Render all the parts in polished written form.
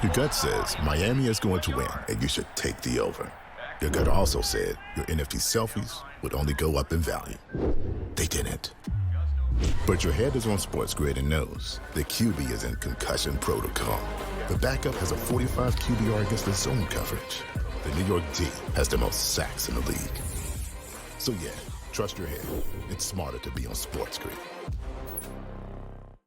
Your gut says Miami is going to win, and you should take the over. Your gut also said your NFT selfies would only go up in value. They didn't. But your head is on SportsGrid and knows the QB is in concussion protocol. The backup has a 45 QBR against the zone coverage. The New York D has the most sacks in the league. So yeah, trust your head. It's smarter to be on SportsGrid.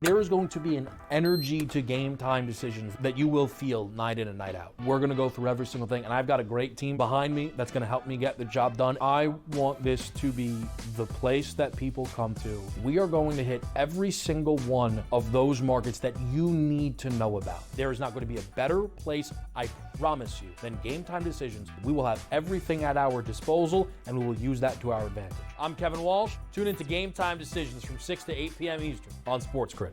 There is going to be an energy to game time decisions that you will feel night in and night out. We're going to go through every single thing, and I've got a great team behind me that's going to help me get the job done. I want this to be the place that people come to. We are going to hit every single one of those markets that you need to know about. There is not going to be a better place, I promise you, than Game Time Decisions. We will have everything at our disposal, and we will use that to our advantage. I'm Kevin Walsh. Tune into Game Time Decisions from 6 to 8 p.m. Eastern on SportsGrid.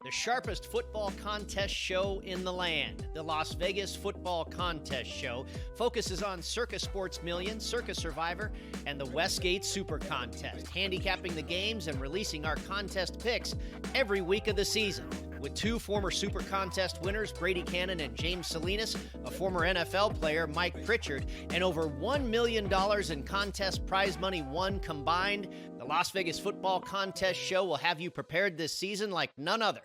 The sharpest football contest show in the land, the Las Vegas Football Contest Show, focuses on Circus Sports Million, Circus Survivor, and the Westgate Super Contest, handicapping the games and releasing our contest picks every week of the season. With two former Super Contest winners, Brady Cannon and James Salinas, a former NFL player, Mike Pritchard, and over $1 million in contest prize money won combined, the Las Vegas Football Contest Show will have you prepared this season like none other.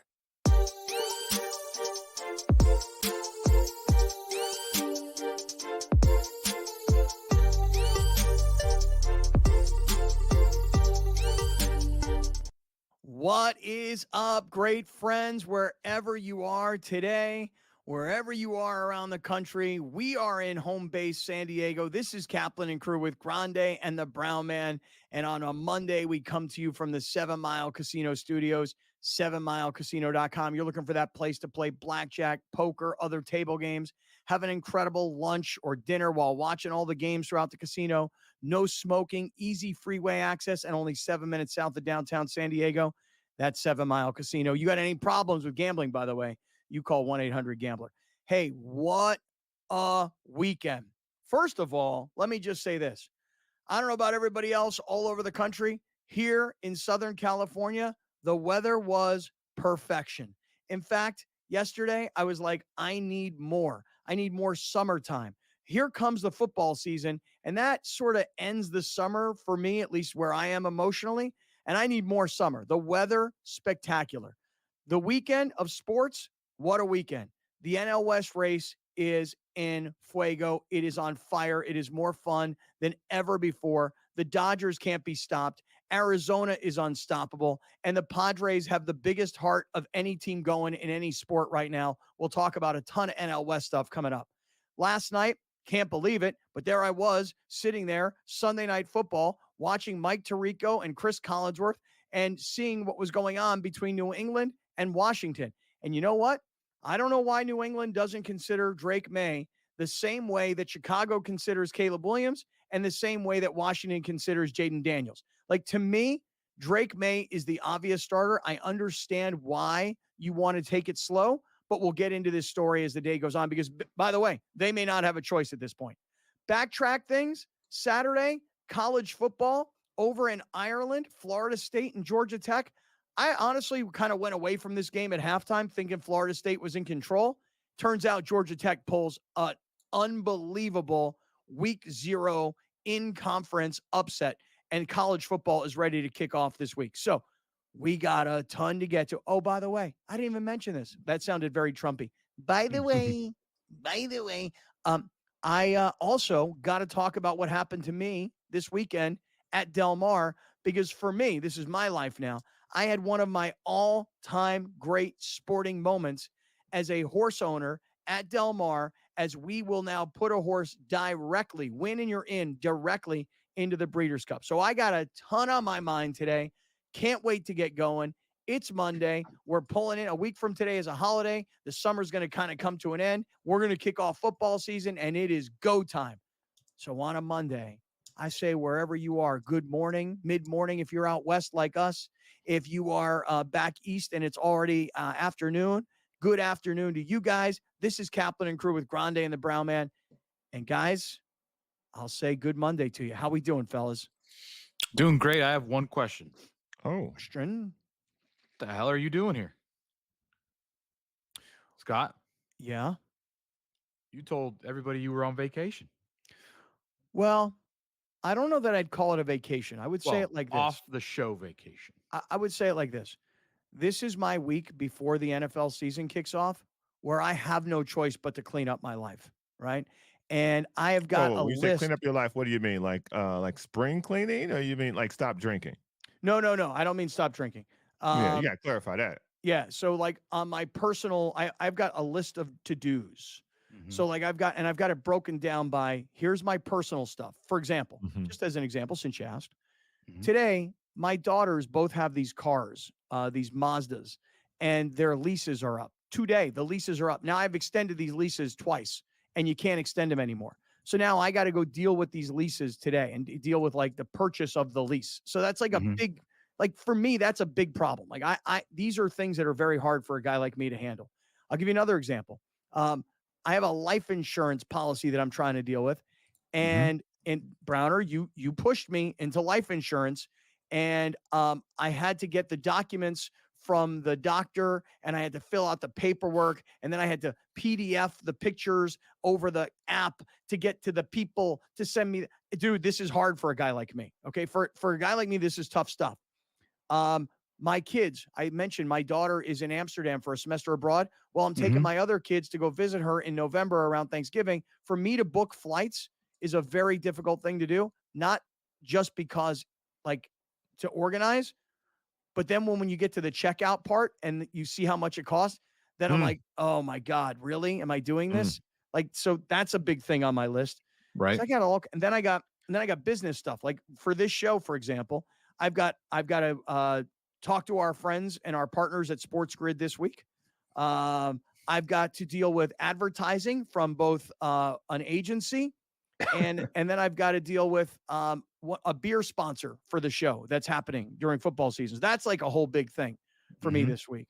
What is up, great friends, wherever you are today, wherever you are around the country? We are in home base San Diego. This is Kaplan and Crew with Grande and the Brown Man. And on a Monday, we come to you from the 7 Mile Casino Studios, 7milecasino.com. You're looking for that place to play blackjack, poker, other table games, have an incredible lunch or dinner while watching all the games throughout the casino. No smoking, easy freeway access, and only 7 minutes south of downtown San Diego. That's 7 Mile Casino. You got any problems with gambling, by the way, you call 1-800-GAMBLER. Hey, what a weekend. First of all, let me just say this. I don't know about everybody else all over the country. Here in Southern California, the weather was perfection. In fact, yesterday, I was like, I need more. I need more summertime. Here comes the football season, and that sort of ends the summer for me, at least where I am emotionally, and I need more summer. The weather, spectacular. The weekend of sports, what a weekend. The NL West race is in fuego. It is on fire. It is more fun than ever before. The Dodgers can't be stopped. Arizona is unstoppable. And the Padres have the biggest heart of any team going in any sport right now. We'll talk about a ton of NL West stuff coming up. Last night, can't believe it, but there I was sitting there, Sunday Night Football, watching Mike Tirico and Chris Collinsworth and seeing what was going on between New England and Washington. And you know what? I don't know why New England doesn't consider Drake May the same way that Chicago considers Caleb Williams and the same way that Washington considers Jaden Daniels. Like, to me, Drake May is the obvious starter. I understand why you want to take it slow, but we'll get into this story as the day goes on because, by the way, they may not have a choice at this point. Backtrack things. Saturday, college football over in Ireland, Florida State and Georgia Tech. I honestly kind of went away from this game at halftime thinking Florida State was in control. Turns out Georgia Tech pulls an unbelievable week 0 in-conference upset, and college football is ready to kick off this week. So we got a ton to get to. Oh, by the way, I didn't even mention this. That sounded very Trumpy. By the way, I also got to talk about what happened to me this weekend at Del Mar, because for me, this is my life now. I had one of my all-time great sporting moments as a horse owner at Del Mar, as we will now put a horse directly, win and you're in, directly into the Breeders' Cup. So I got a ton on my mind today. Can't wait to get going. It's Monday. We're pulling in. A week from today is a holiday. The summer's going to kind of come to an end. We're going to kick off football season, and it is go time. So on a Monday, I say wherever you are, good morning, mid-morning if you're out west like us. If you are back east and it's already afternoon, good afternoon to you guys. This is Kaplan and Crew with Grande and the Brown Man. And guys, I'll say good Monday to you. How we doing, fellas? Doing great. I have one question. Oh, Question? What the hell are you doing here? Scott, Yeah. you told everybody you were on vacation. Well, I don't know that I'd call it a vacation. I would say it like this. Off the show vacation. I would say it like this. This is my week before the NFL season kicks off where I have no choice but to clean up my life, right? And I have got a when you say list. clean up your life, what do you mean? Like spring cleaning, or you mean like stop drinking? No. I don't mean stop drinking. Yeah, you got to clarify that. Yeah. So like on my personal, I've got a list of to-dos. So like I've got it broken down by here's my personal stuff. For example, just as an example, since you asked, today, my daughters both have these cars, these Mazdas, and their leases are up. Today, the leases are up. Now I've extended these leases twice and you can't extend them anymore. So now I got to go deal with these leases today and deal with like the purchase of the lease. So that's like a big, like for me, that's a big problem. Like these are things that are very hard for a guy like me to handle. I'll give you another example. I have a life insurance policy that I'm trying to deal with. And Browner, you pushed me into life insurance, and I had to get the documents from the doctor, and I had to fill out the paperwork, and then I had to PDF the pictures over the app to get to the people to send me. Dude, this is hard for a guy like me. Okay, for a guy like me, this is tough stuff. My kids, I mentioned my daughter is in Amsterdam for a semester abroad. Well, I'm taking my other kids to go visit her in November around Thanksgiving. For me to book flights is a very difficult thing to do, not just because like to organize, but then when you get to the checkout part and you see how much it costs, then I'm like, oh my God, really? Am I doing this? Like, so that's a big thing on my list. Right. So I got all, and then I got business stuff. Like for this show, for example, I've got to talk to our friends and our partners at SportsGrid this week. I've got to deal with advertising from both an agency and then I've got to deal with a beer sponsor for the show that's happening during football seasons. That's like a whole big thing for me this week.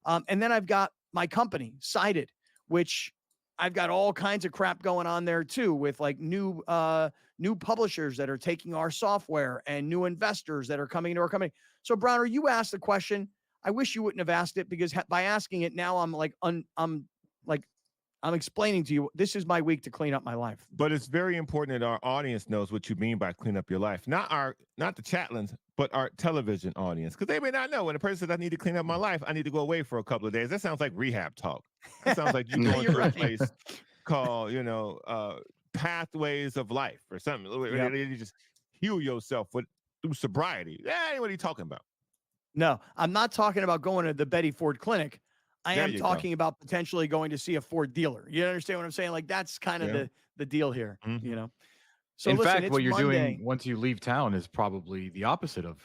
And then I've got my company, Sided, which I've got all kinds of crap going on there too, with like new publishers that are taking our software and new investors that are coming into our company. So Browner, you asked the question. I wish you wouldn't have asked it, because by asking it now, I'm explaining to you, this is my week to clean up my life. But it's very important that our audience knows what you mean by clean up your life. Not the Chatlins, but our television audience. Because they may not know when a person says, I need to clean up my life, I need to go away for a couple of days. That sounds like rehab talk. That sounds like you going to a place called, Pathways of Life or something. Yep. You just heal yourself through sobriety. What are you talking about? No, I'm not talking about going to the Betty Ford Clinic. I am talking about potentially going to see a Ford dealer. You understand what I'm saying? Like that's kind of the deal here, So in listen, fact, what you're Monday. doing once you leave town is probably the opposite of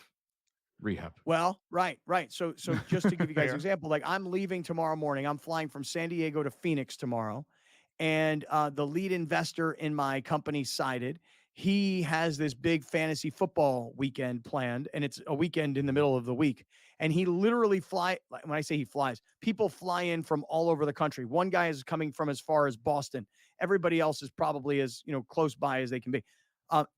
rehab. Well, right. So just to give you guys an example, like I'm leaving tomorrow morning. I'm flying from San Diego to Phoenix tomorrow. And the lead investor in my company, Sided, he has this big fantasy football weekend planned, and it's a weekend in the middle of the week. And he literally when I say he flies, people fly in from all over the country. One guy is coming from as far as Boston. Everybody else is probably as, close by as they can be.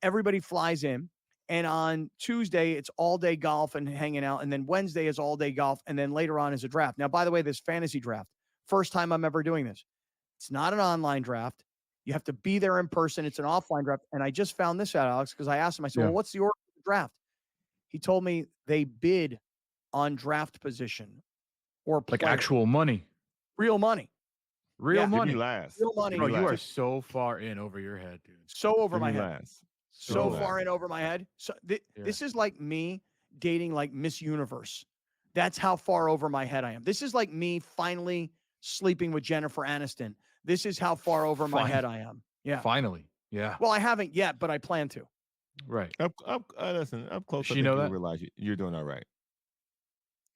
Everybody flies in. And on Tuesday, it's all day golf and hanging out. And then Wednesday is all day golf. And then later on is a draft. Now, by the way, this fantasy draft, first time I'm ever doing this. It's not an online draft. You have to be there in person. It's an offline draft. And I just found this out, Alex, because I asked him, I said, well, what's the order of the draft? He told me they bid on draft position or player. Like actual money. Real money. Real money. Real money. Bro, you are so far in over your head, dude. So over my head. So far far in over my head. So this is like me dating like Miss Universe. That's how far over my head I am. This is like me finally sleeping with Jennifer Aniston. This is how far over my head I am. Yeah. Finally. Yeah. Well, I haven't yet, but I plan to. Right. Listen, up close. She know that? Realize you're doing all right.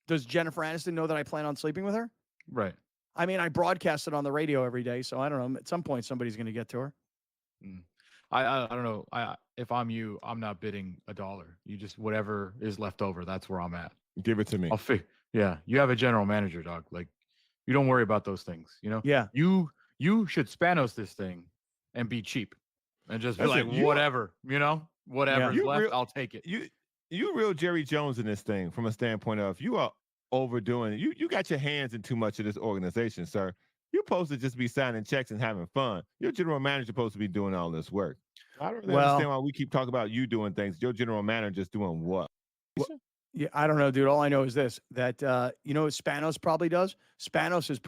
Does Jennifer Aniston know that I plan on sleeping with her? Right. I mean, I broadcast it on the radio every day, so I don't know. At some point, somebody's going to get to her. I don't know. If I'm you, I'm not bidding $1. You just whatever is left over. That's where I'm at. Give it to me. Yeah, you have a general manager, dog. Like, you don't worry about those things. You know. Yeah. You should Spanos this thing and be cheap and just be That's like, it. whatever. You know, whatever's left, I'll take it. You real Jerry Jones in this thing from a standpoint of you are overdoing it. You got your hands in too much of this organization, sir. You're supposed to just be signing checks and having fun. Your general manager supposed to be doing all this work. I don't really understand why we keep talking about you doing things. Your general manager's doing what? Yeah, I don't know, dude. All I know is this, that, you know what Spanos probably does? Spanos is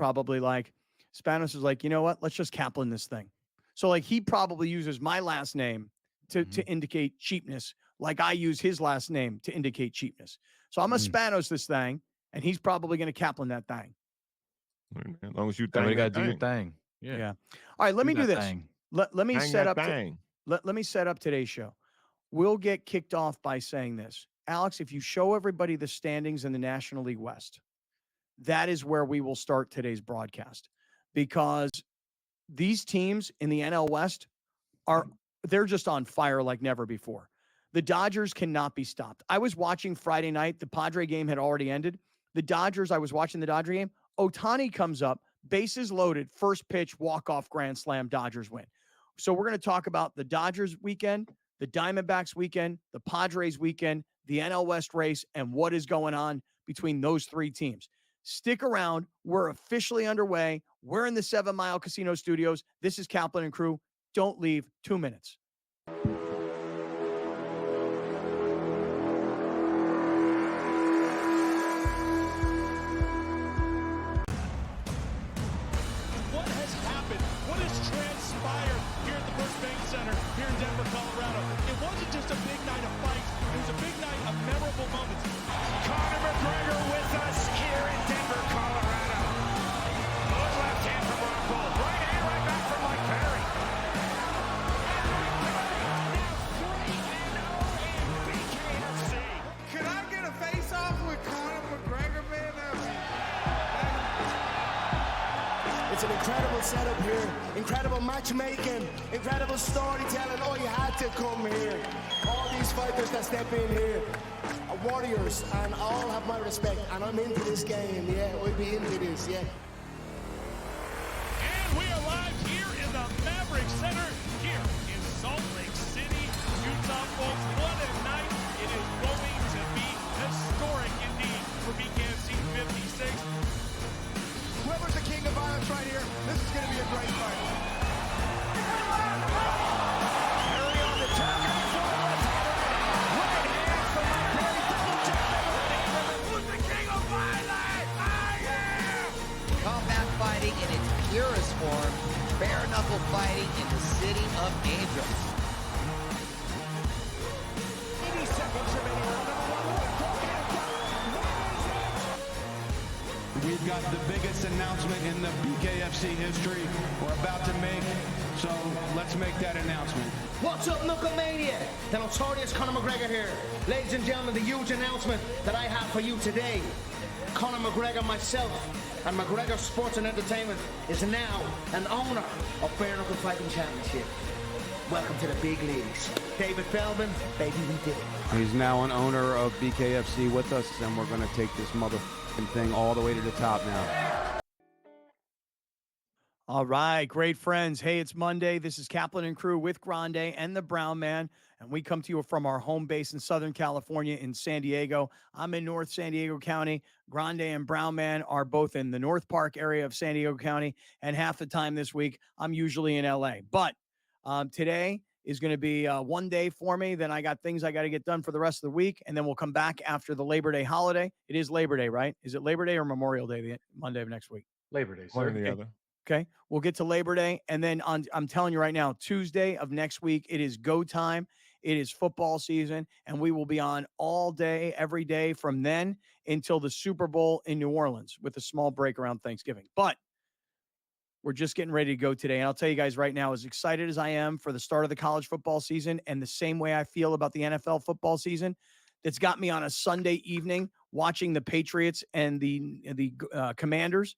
like, you know what? Let's just Kaplan this thing. So, like, he probably uses my last name to indicate cheapness, like I use his last name to indicate cheapness. So I'm going to Spanos this thing, and he's probably going to Kaplan that thing. As long as you got to do your thing. Yeah. All right, let me do this. Thing. Let me set up. Thing. Let me set up today's show. We'll get kicked off by saying this. Alex, if you show everybody the standings in the National League West, that is where we will start today's broadcast, because these teams in the NL West they're just on fire like never before. The Dodgers cannot be stopped. I was watching Friday night. The Padre game had already ended. I was watching the Dodger game. Ohtani comes up, bases loaded, first pitch, walk-off grand slam, Dodgers win. So we're going to talk about the Dodgers weekend, the Diamondbacks weekend, the Padres weekend, the NL West race, and what is going on between those three teams. Stick around. We're officially underway. We're in the 7 Mile Casino Studios. This is Kaplan and Crew. Don't leave. 2 minutes. What has happened? What has transpired here at the First Bank Center here in Denver, Colorado? It wasn't just a big night of fights. It was a big night of memorable moments. Conor McGregor with us here in Denver, Colorado. Good left hand from Rockhold. Right hand right back from Mike Perry. Now 3-0 in BKFC. Could I get a face-off with Conor McGregor, man? It's an incredible setup here, incredible matchmaking, incredible storytelling. Oh, you had to come here. All these fighters that step in here are warriors, and all have my respect. And I'm into this game, yeah. I'll be into this, yeah. And we are live here in the Maverick Center here in Salt Lake City, Utah, folks. What a night it is going to be. Historic indeed for BKFC 56. Whoever's the king of violence right here, this is going to be a great fight. Perry on the top. Right hand from Mike Perry. Double jab. Who's the king of violence? I am. Combat fighting in its purest form, bare knuckle fighting in the city of angels. 80 seconds remaining. We've got the biggest announcement in the BKFC history we're about to make, so let's make that announcement. What's up, Knucklemania? The notorious Conor McGregor here. Ladies and gentlemen, the huge announcement that I have for you today. Conor McGregor, myself, and McGregor Sports and Entertainment is now an owner of Bare Knuckle Fighting Championship. Welcome to the big leagues. David Feldman, baby, we did it. He's now an owner of BKFC with us, and we're going to take this motherfucking thing all the way to the top now. All right, great friends. Hey, it's Monday. This is Kaplan and Crew with Grande and the Brown Man, and we come to you from our home base in Southern California in San Diego. I'm in North San Diego County. Grande and Brown Man are both in the North Park area of San Diego County, and half the time this week, I'm usually in LA. But today is going to be one day for me. Then I got things I got to get done for the rest of the week, and then we'll come back after the Labor Day holiday. It is Labor Day, right? Is it Labor Day or Memorial Day, the Monday of next week? Labor Day. One or the other. Okay, we'll get to Labor Day, and then I'm telling you right now, Tuesday of next week, it is go time. It is football season, and we will be on all day, every day from then until the Super Bowl in New Orleans with a small break around Thanksgiving. But we're just getting ready to go today, and I'll tell you guys right now, as excited as I am for the start of the college football season and the same way I feel about the NFL football season, that's got me on a Sunday evening watching the Patriots and the Commanders.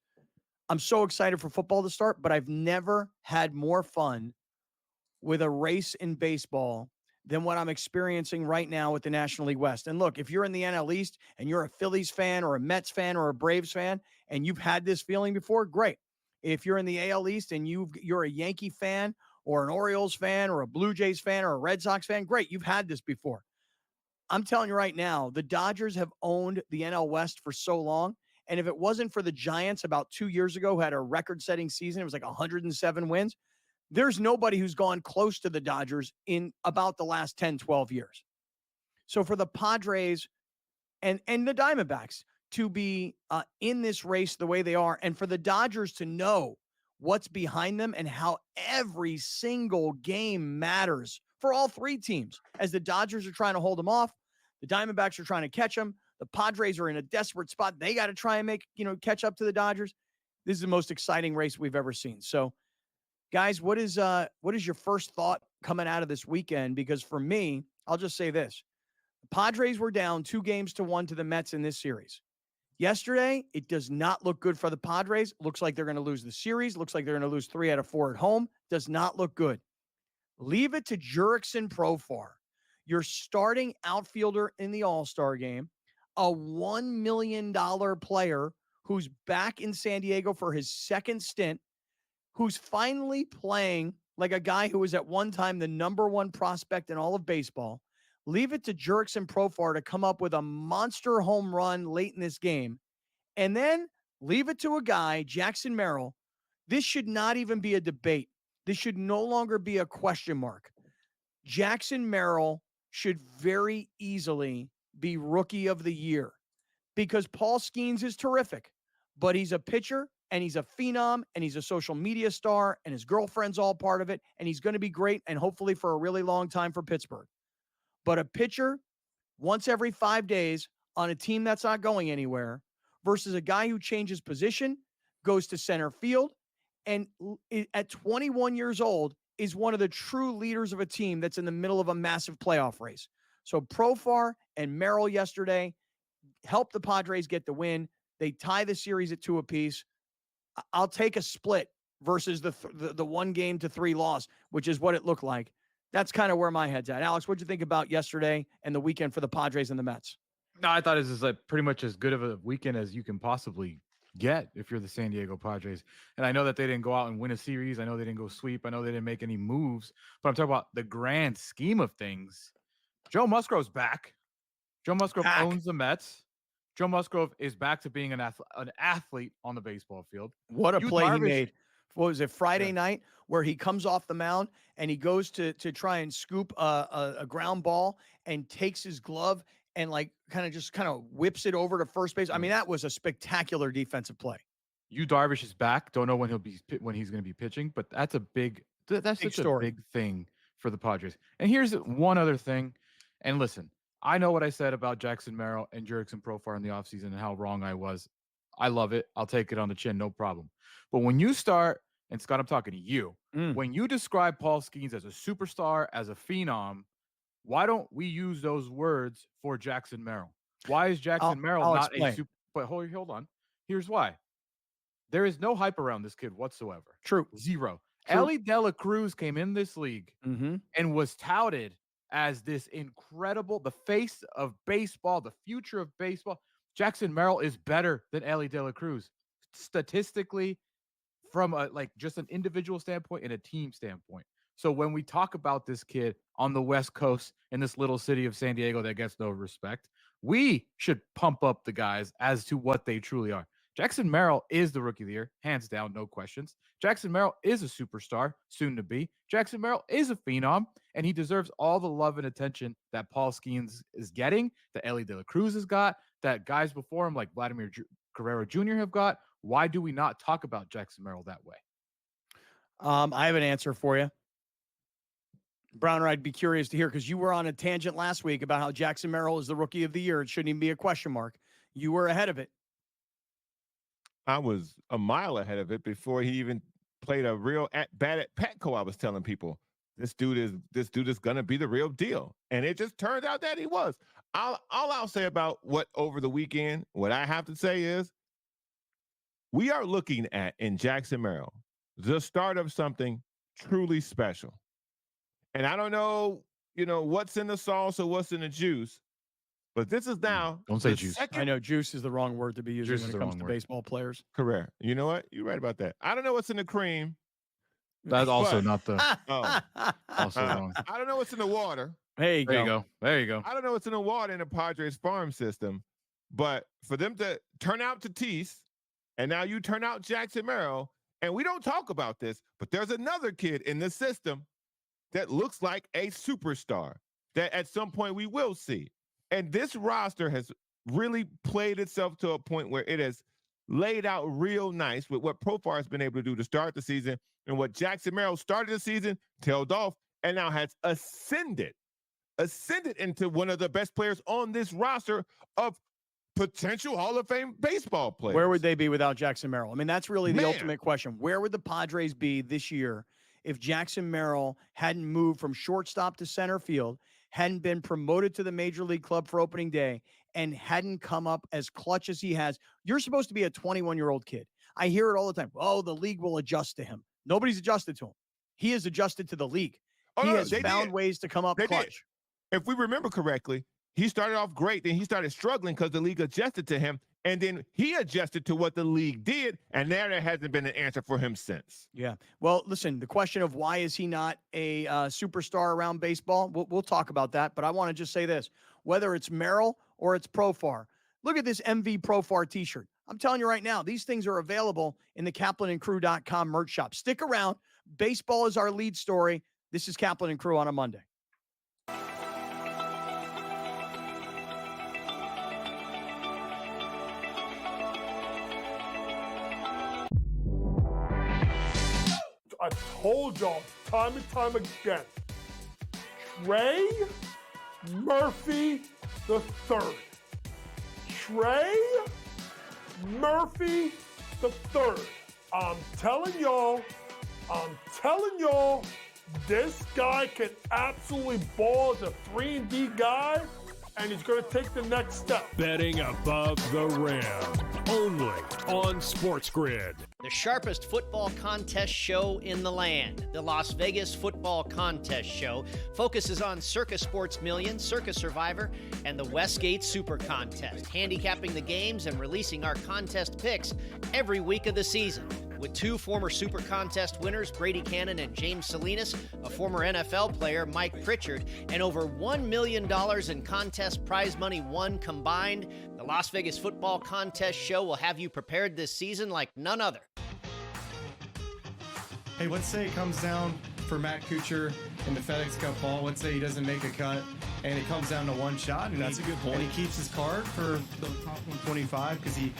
I'm so excited for football to start, but I've never had more fun with a race in baseball than what I'm experiencing right now with the National League West. And look, if you're in the NL East and you're a Phillies fan or a Mets fan or a Braves fan and you've had this feeling before, great. If you're in the AL East and you're a Yankee fan or an Orioles fan or a Blue Jays fan or a Red Sox fan, great. You've had this before. I'm telling you right now, the Dodgers have owned the NL West for so long. And if it wasn't for the Giants about 2 years ago who had a record-setting season, it was like 107 wins, there's nobody who's gone close to the Dodgers in about the last 10, 12 years. So for the Padres and the Diamondbacks to be in this race the way they are, and for the Dodgers to know what's behind them and how every single game matters for all three teams, as the Dodgers are trying to hold them off, the Diamondbacks are trying to catch them, the Padres are in a desperate spot. They got to try and catch up to the Dodgers. This is the most exciting race we've ever seen. So, guys, what is your first thought coming out of this weekend? Because for me, I'll just say this. The Padres were down 2-1 to the Mets in this series. Yesterday, it does not look good for the Padres. Looks like they're going to lose the series. Looks like they're going to lose 3 out of 4 at home. Does not look good. Leave it to Jurickson Profar, your starting outfielder in the All-Star game, a $1 million player who's back in San Diego for his second stint, who's finally playing like a guy who was at one time the number one prospect in all of baseball. Leave it to Jurickson Profar to come up with a monster home run late in this game. And then leave it to a guy, Jackson Merrill. This should not even be a debate. This should no longer be a question mark. Jackson Merrill should very easily be Rookie of the Year because Paul Skeens is terrific, but he's a pitcher and he's a phenom and he's a social media star and his girlfriend's all part of it, and he's going to be great and hopefully for a really long time for Pittsburgh. But a pitcher once every 5 days on a team that's not going anywhere versus a guy who changes position, goes to center field, and at 21 years old is one of the true leaders of a team that's in the middle of a massive playoff race. So Profar and Merrill yesterday helped the Padres get the win. They tie the series at 2 apiece. I'll take a split versus the 1-3 loss, which is what it looked like. That's kind of where my head's at. Alex, what'd you think about yesterday and the weekend for the Padres and the Mets? No, I thought it was like pretty much as good of a weekend as you can possibly get if you're the San Diego Padres. And I know that they didn't go out and win a series. I know they didn't go sweep. I know they didn't make any moves. But I'm talking about the grand scheme of things. Joe Musgrove's back. Joe Musgrove owns the Mets. Joe Musgrove is back to being an athlete on the baseball field. What a play he made. What was it, Friday night, where he comes off the mound and he goes to try and scoop a ground ball and takes his glove and kind of whips it over to first base. I mean, that was a spectacular defensive play. Yu Darvish is back. Don't know when he's going to be pitching, but that's such a big thing for the Padres. And here's one other thing. And listen, I know what I said about Jackson Merrill and Jurickson Profar in the offseason and how wrong I was. I love it. I'll take it on the chin, no problem. But when you start, and Scott, I'm talking to you, when you describe Paul Skeens as a superstar, as a phenom, why don't we use those words for Jackson Merrill? Why is Jackson Merrill not a super? But hold on. Here's why. There is no hype around this kid whatsoever. True. Zero. Ellie De La Cruz came in this league and was touted as this incredible, the face of baseball, the future of baseball. Jackson Merrill is better than Ellie De La Cruz statistically, from just an individual standpoint and a team standpoint. So when we talk about this kid on the West Coast in this little city of San Diego that gets no respect, we should pump up the guys as to what they truly are. Jackson Merrill is the Rookie of the Year, hands down, no questions. Jackson Merrill is a superstar, soon to be. Jackson Merrill is a phenom, and he deserves all the love and attention that Paul Skeens is getting, that Ellie De La Cruz has got, that guys before him like Vladimir Guerrero Jr. have got. Why do we not talk about Jackson Merrill that way? I have an answer for you. Browner, I'd be curious to hear, because you were on a tangent last week about how Jackson Merrill is the Rookie of the Year. It shouldn't even be a question mark. You were ahead of it. I was a mile ahead of it before he even played a real at-bat at Petco, I was telling people. this dude is gonna be the real deal. And it just turned out that he was. All I'll say about what over the weekend, what I have to say is we are looking at in Jackson Merrill the start of something truly special. And I don't know, what's in the sauce or what's in the juice, but this is now. Don't say juice. I know juice is the wrong word to be using when it comes to baseball players. Correct. You know what? You're right about that. I don't know what's in the cream. That's also not the. Also wrong. I don't know what's in the water. There you go. I don't know what's in the water in the Padres farm system, but for them to turn out Tatis, and now you turn out Jackson Merrill, and we don't talk about this, but there's another kid in the system that looks like a superstar that at some point we will see. And this roster has really played itself to a point where it has laid out real nice with what Profar has been able to do to start the season and what Jackson Merrill started the season, tailed off, and now has ascended into one of the best players on this roster of potential Hall of Fame baseball players. Where would they be without Jackson Merrill? I mean, that's really the ultimate question. Where would the Padres be this year if Jackson Merrill hadn't moved from shortstop to center field, hadn't been promoted to the major league club for opening day, and hadn't come up as clutch as he has? You're supposed to be a 21-year-old kid. I hear it all the time. Oh, the league will adjust to him. Nobody's adjusted to him. He has adjusted to the league. He has found ways to come up clutch. If we remember correctly, he started off great, then he started struggling because the league adjusted to him, and then he adjusted to what the league did, and there hasn't been an answer for him since. Yeah. Well, listen, the question of why is he not a superstar around baseball, we'll talk about that, but I want to just say this. Whether it's Merrill or it's Profar, look at this MV Profar t-shirt. I'm telling you right now, these things are available in the KaplanandCrew.com merch shop. Stick around. Baseball is our lead story. This is Kaplan and Crew on a Monday. I told y'all time and time again, Trey Murphy the third. Trey Murphy the third. I'm telling y'all, this guy can absolutely ball as a 3-and-D guy, and he's going to take the next step. Betting above the rim, only on SportsGrid. The sharpest football contest show in the land, the Las Vegas Football Contest Show, focuses on Circa Sports Million, Circa Survivor, and the Westgate Super Contest, handicapping the games and releasing our contest picks every week of the season. With two former Super Contest winners, Brady Cannon and James Salinas, a former NFL player, Mike Pritchard, and over $1 million in contest prize money won combined, the Las Vegas Football Contest Show will have you prepared this season like none other. Hey, let's say it comes down for Matt Kuchar in the FedEx Cup ball. Let's say he doesn't make a cut, and it comes down to one shot. And that's a good point. And he keeps his card for the top 125 because he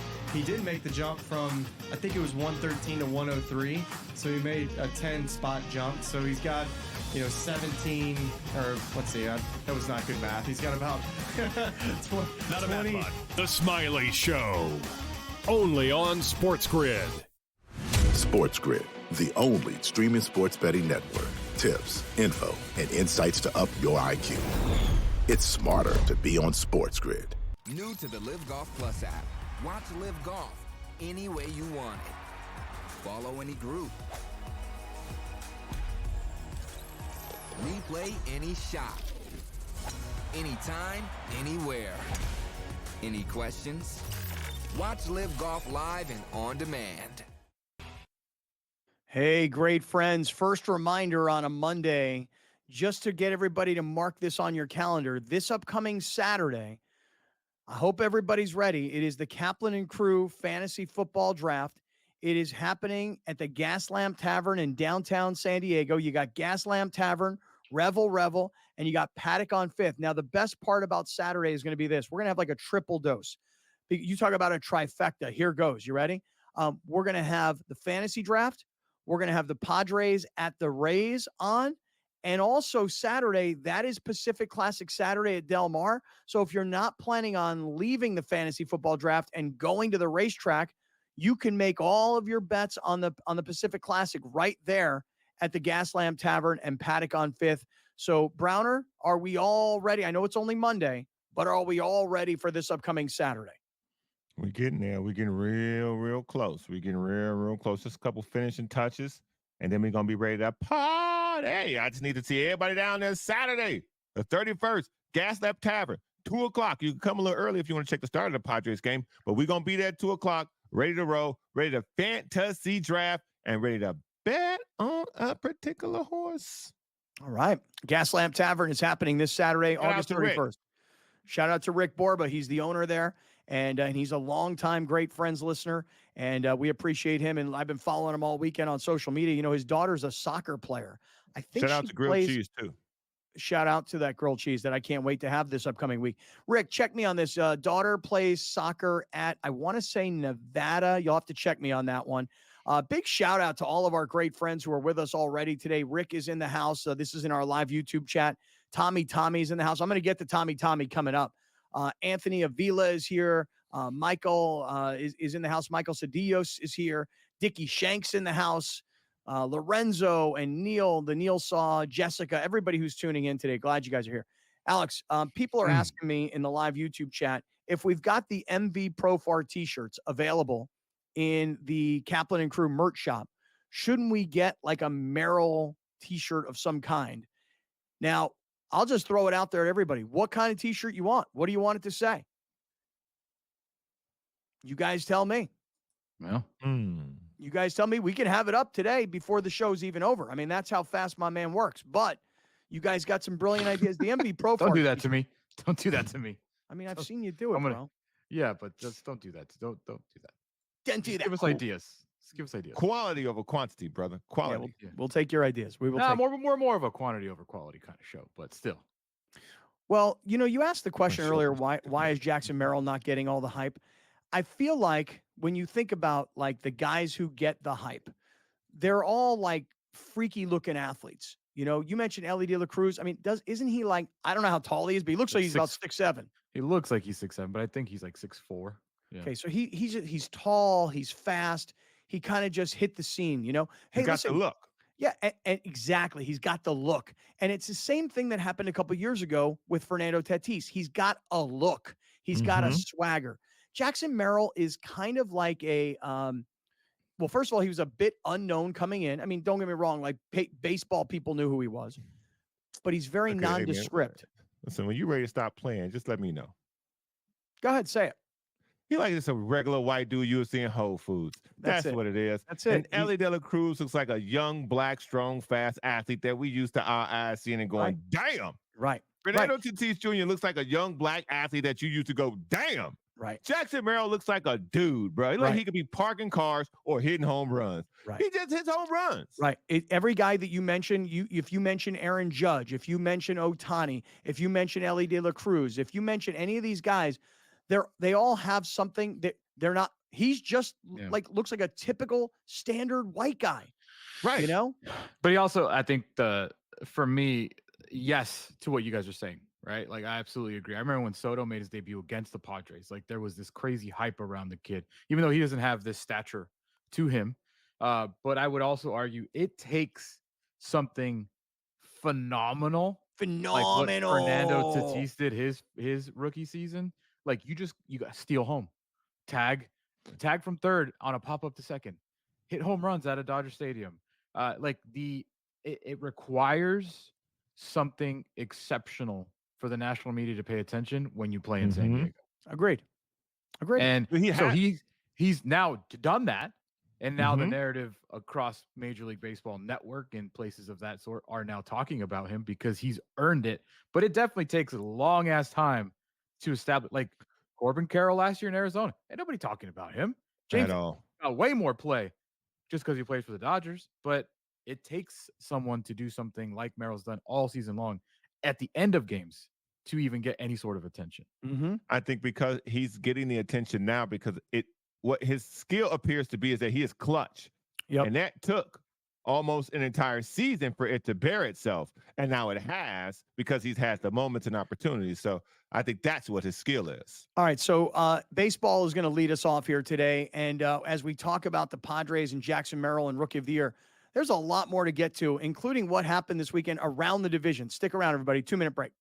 did make the jump from, I think it was 113 to 103. So he made a 10-spot jump. So he's got, 17, or let's see, that was not good math. He's got about 20. Not a bad one. The Smiley Show, only on SportsGrid. SportsGrid, the only streaming sports betting network. Tips, info, and insights to up your IQ. It's smarter to be on SportsGrid. New to the Live Golf Plus app. Watch Live Golf any way you want it. Follow any group. Replay any shot. Anytime, anywhere. Any questions? Watch Live Golf live and on demand. Hey, great friends. First reminder on a Monday, just to get everybody to mark this on your calendar, this upcoming Saturday, I hope everybody's ready. It is the Kaplan and Crew Fantasy Football Draft. It is happening at the Gas Lamp Tavern in downtown San Diego. You got Gas Lamp Tavern, Revel, and you got Paddock on Fifth. Now, the best part about Saturday is going to be this. We're going to have like a triple dose. You talk about a trifecta. Here goes. You ready? We're going to have the fantasy draft. We're going to have the Padres at the Rays on. And also Saturday, that is Pacific Classic Saturday at Del Mar. So if you're not planning on leaving the fantasy football draft and going to the racetrack, you can make all of your bets on the Pacific Classic right there at the Gaslamp Tavern and Paddock on 5th. So, Browner, are we all ready? I know it's only Monday, but are we all ready for this upcoming Saturday? We're getting there. We're getting real close. We're getting real close. Just a couple finishing touches, and then we're going to be ready to party. I just need to see everybody down there Saturday, the 31st, Gaslamp Tavern, 2 o'clock. You can come a little early if you want to check the start of the Padres game, but we're going to be there at 2 o'clock, ready to roll, ready to fantasy draft, and ready to bet on a particular horse. All right. Gaslamp Tavern is happening this Saturday, August 31st. Shout out to Rick Borba. He's the owner there, and he's a longtime Great Friends listener, and we appreciate him. And I've been following him all weekend on social media. You know, his daughter's a soccer player. I think shout out to grilled cheese, too. Shout out to that grilled cheese that I can't wait to have this upcoming week. Rick, check me on this. Daughter plays soccer at, I want to say, Nevada. You'll have to check me on that one. Big shout out to all of our great friends who are with us already today. Rick is in the house. This is in our live YouTube chat. Tommy's in the house. I'm going to get to Tommy coming up. Anthony Avila is here. Michael is in the house. Michael Cedillos is here. Dickie Shanks in the house. Lorenzo and Neil, the Neil Saw, Jessica, everybody who's tuning in today. Glad you guys are here. Alex, people are asking me in the live YouTube chat if we've got the MV Profar t-shirts available in the Kaplan and Crew merch shop. Shouldn't we get like a Merrill t-shirt of some kind? Now, I'll just throw it out there to everybody. What kind of t-shirt you want? What do you want it to say? You guys tell me. Well, you guys tell me. We can have it up today before the show's even over. I mean, that's how fast my man works. But you guys got some brilliant ideas. The MV Pro. Don't do that to me. Don't do that to me. I mean, I've seen you do it, bro. Yeah, but just don't do that. Don't do that. Don't do that. Give us ideas. Just give us ideas. Quality over quantity, brother. Quality. Yeah, we'll take your ideas. We will. More of a quantity over quality kind of show, but still. Well, you know, you asked the question earlier, why is Jackson Merrill not getting all the hype? I feel like when you think about like the guys who get the hype, they're all like freaky looking athletes. You know, you mentioned Ellie De La Cruz. I mean, isn't he like, I don't know how tall he is, but he looks like he's about 6'7". He looks like he's 6'7", but I think he's like 6'4". Yeah. Okay, so he's tall, he's fast. He kind of just hit the scene, you know. Hey, he got the look. Yeah, and exactly. He's got the look. And it's the same thing that happened a couple years ago with Fernando Tatis. He's got a look. He's got a swagger. Jackson Merrill is kind of like a well, first of all, he was a bit unknown coming in. I mean, don't get me wrong, like baseball people knew who he was. But he's very nondescript. Listen, when you're ready to stop playing, just let me know. Go ahead, say it. He like just a regular white dude you would see in Whole Foods. That's what it is. That's it. And Ellie De La Cruz looks like a young, black, strong, fast athlete that we used to our eyes seeing and going, damn. Right. Fernando Tatis Jr. looks like a young, black athlete that you used to go, damn. Right. Jackson Merrill looks like a dude, bro. He like he could be parking cars or hitting home runs. Right. He just hits home runs. Right. Every guy that you mention, if you mention Aaron Judge, if you mention Ohtani, if you mention Ellie De La Cruz, if you mention any of these guys, they all have something that they're not. He's just like looks like a typical standard white guy, right? You know. But he also, I think, for me, yes to what you guys are saying, right? Like I absolutely agree. I remember when Soto made his debut against the Padres, like there was this crazy hype around the kid, even though he doesn't have this stature to him. But I would also argue it takes something phenomenal, like what Fernando Tatis did his rookie season. Like you got steal home, tag from third on a pop up to second, hit home runs out of Dodger Stadium. It requires something exceptional for the national media to pay attention when you play in San Diego. Agreed. And he's now done that, and now the narrative across Major League Baseball network and places of that sort are now talking about him because he's earned it. But it definitely takes a long ass time to establish, like Corbin Carroll last year in Arizona. Ain't nobody talking about him. James got way more play just because he plays for the Dodgers, but it takes someone to do something like Merrill's done all season long at the end of games to even get any sort of attention. I think because he's getting the attention now because what his skill appears to be is that he is clutch. And that took almost an entire season for it to bear itself. And now it has because he's had the moments and opportunities. So I think that's what his skill is. All right. So baseball is going to lead us off here today. And as we talk about the Padres and Jackson Merrill and Rookie of the Year, There's a lot more to get to, including what happened this weekend around the division. Stick around, everybody. 2-minute break.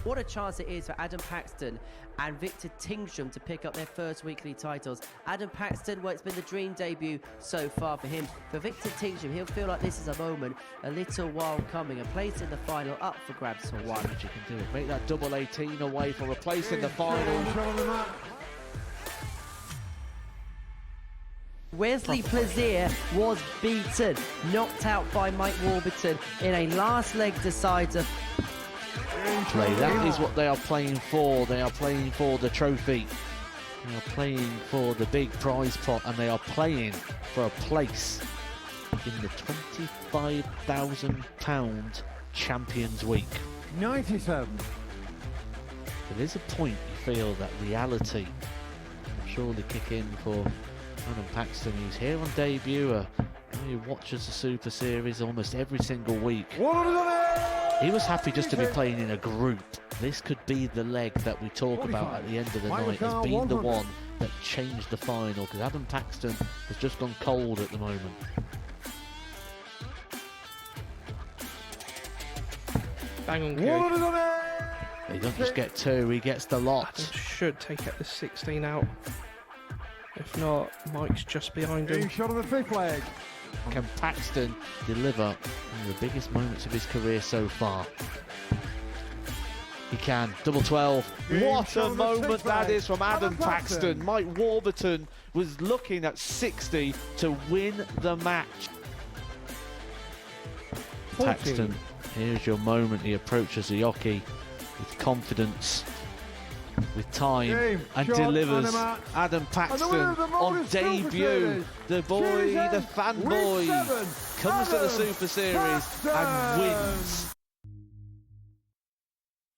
What a chance it is for Adam Paxton and Victor Tingsham to pick up their first weekly titles. Adam Paxton, well, it's been the dream debut so far for him. For Victor Tingsham, he'll feel like this is a moment a little while coming. A place in the final up for grabs for one. You can do it. Make that double 18 away for a place in the final. Wesley Plaisir was beaten, knocked out by Mike Warburton in a last leg decider. That is what they are playing for. They are playing for the trophy. They are playing for the big prize pot, and they are playing for a place in the £25,000 Champions Week. 97. There is a point you feel that reality will surely kick in for Adam Paxton, who's here on debut. He watches the Super Series almost every single week. He was happy just to be playing in a group. This could be the leg that we talk about at the end of the night as being the one that changed the final, because Adam Paxton has just gone cold at the moment. Bang on cue. He doesn't just get two, he gets the lot. Should take out the 16 out. If not, Mike's just behind him. Shot on the fifth leg. Can Paxton deliver one of the biggest moments of his career so far? He can. Double 12. What a moment that is from Adam Paxton. Mike Warburton was looking at 60 to win the match. 14. Paxton, here's your moment. He approaches the jockey with confidence, with time, and delivers. Adam Paxton on debut. The boy, the fanboy, comes to the Super Series and wins.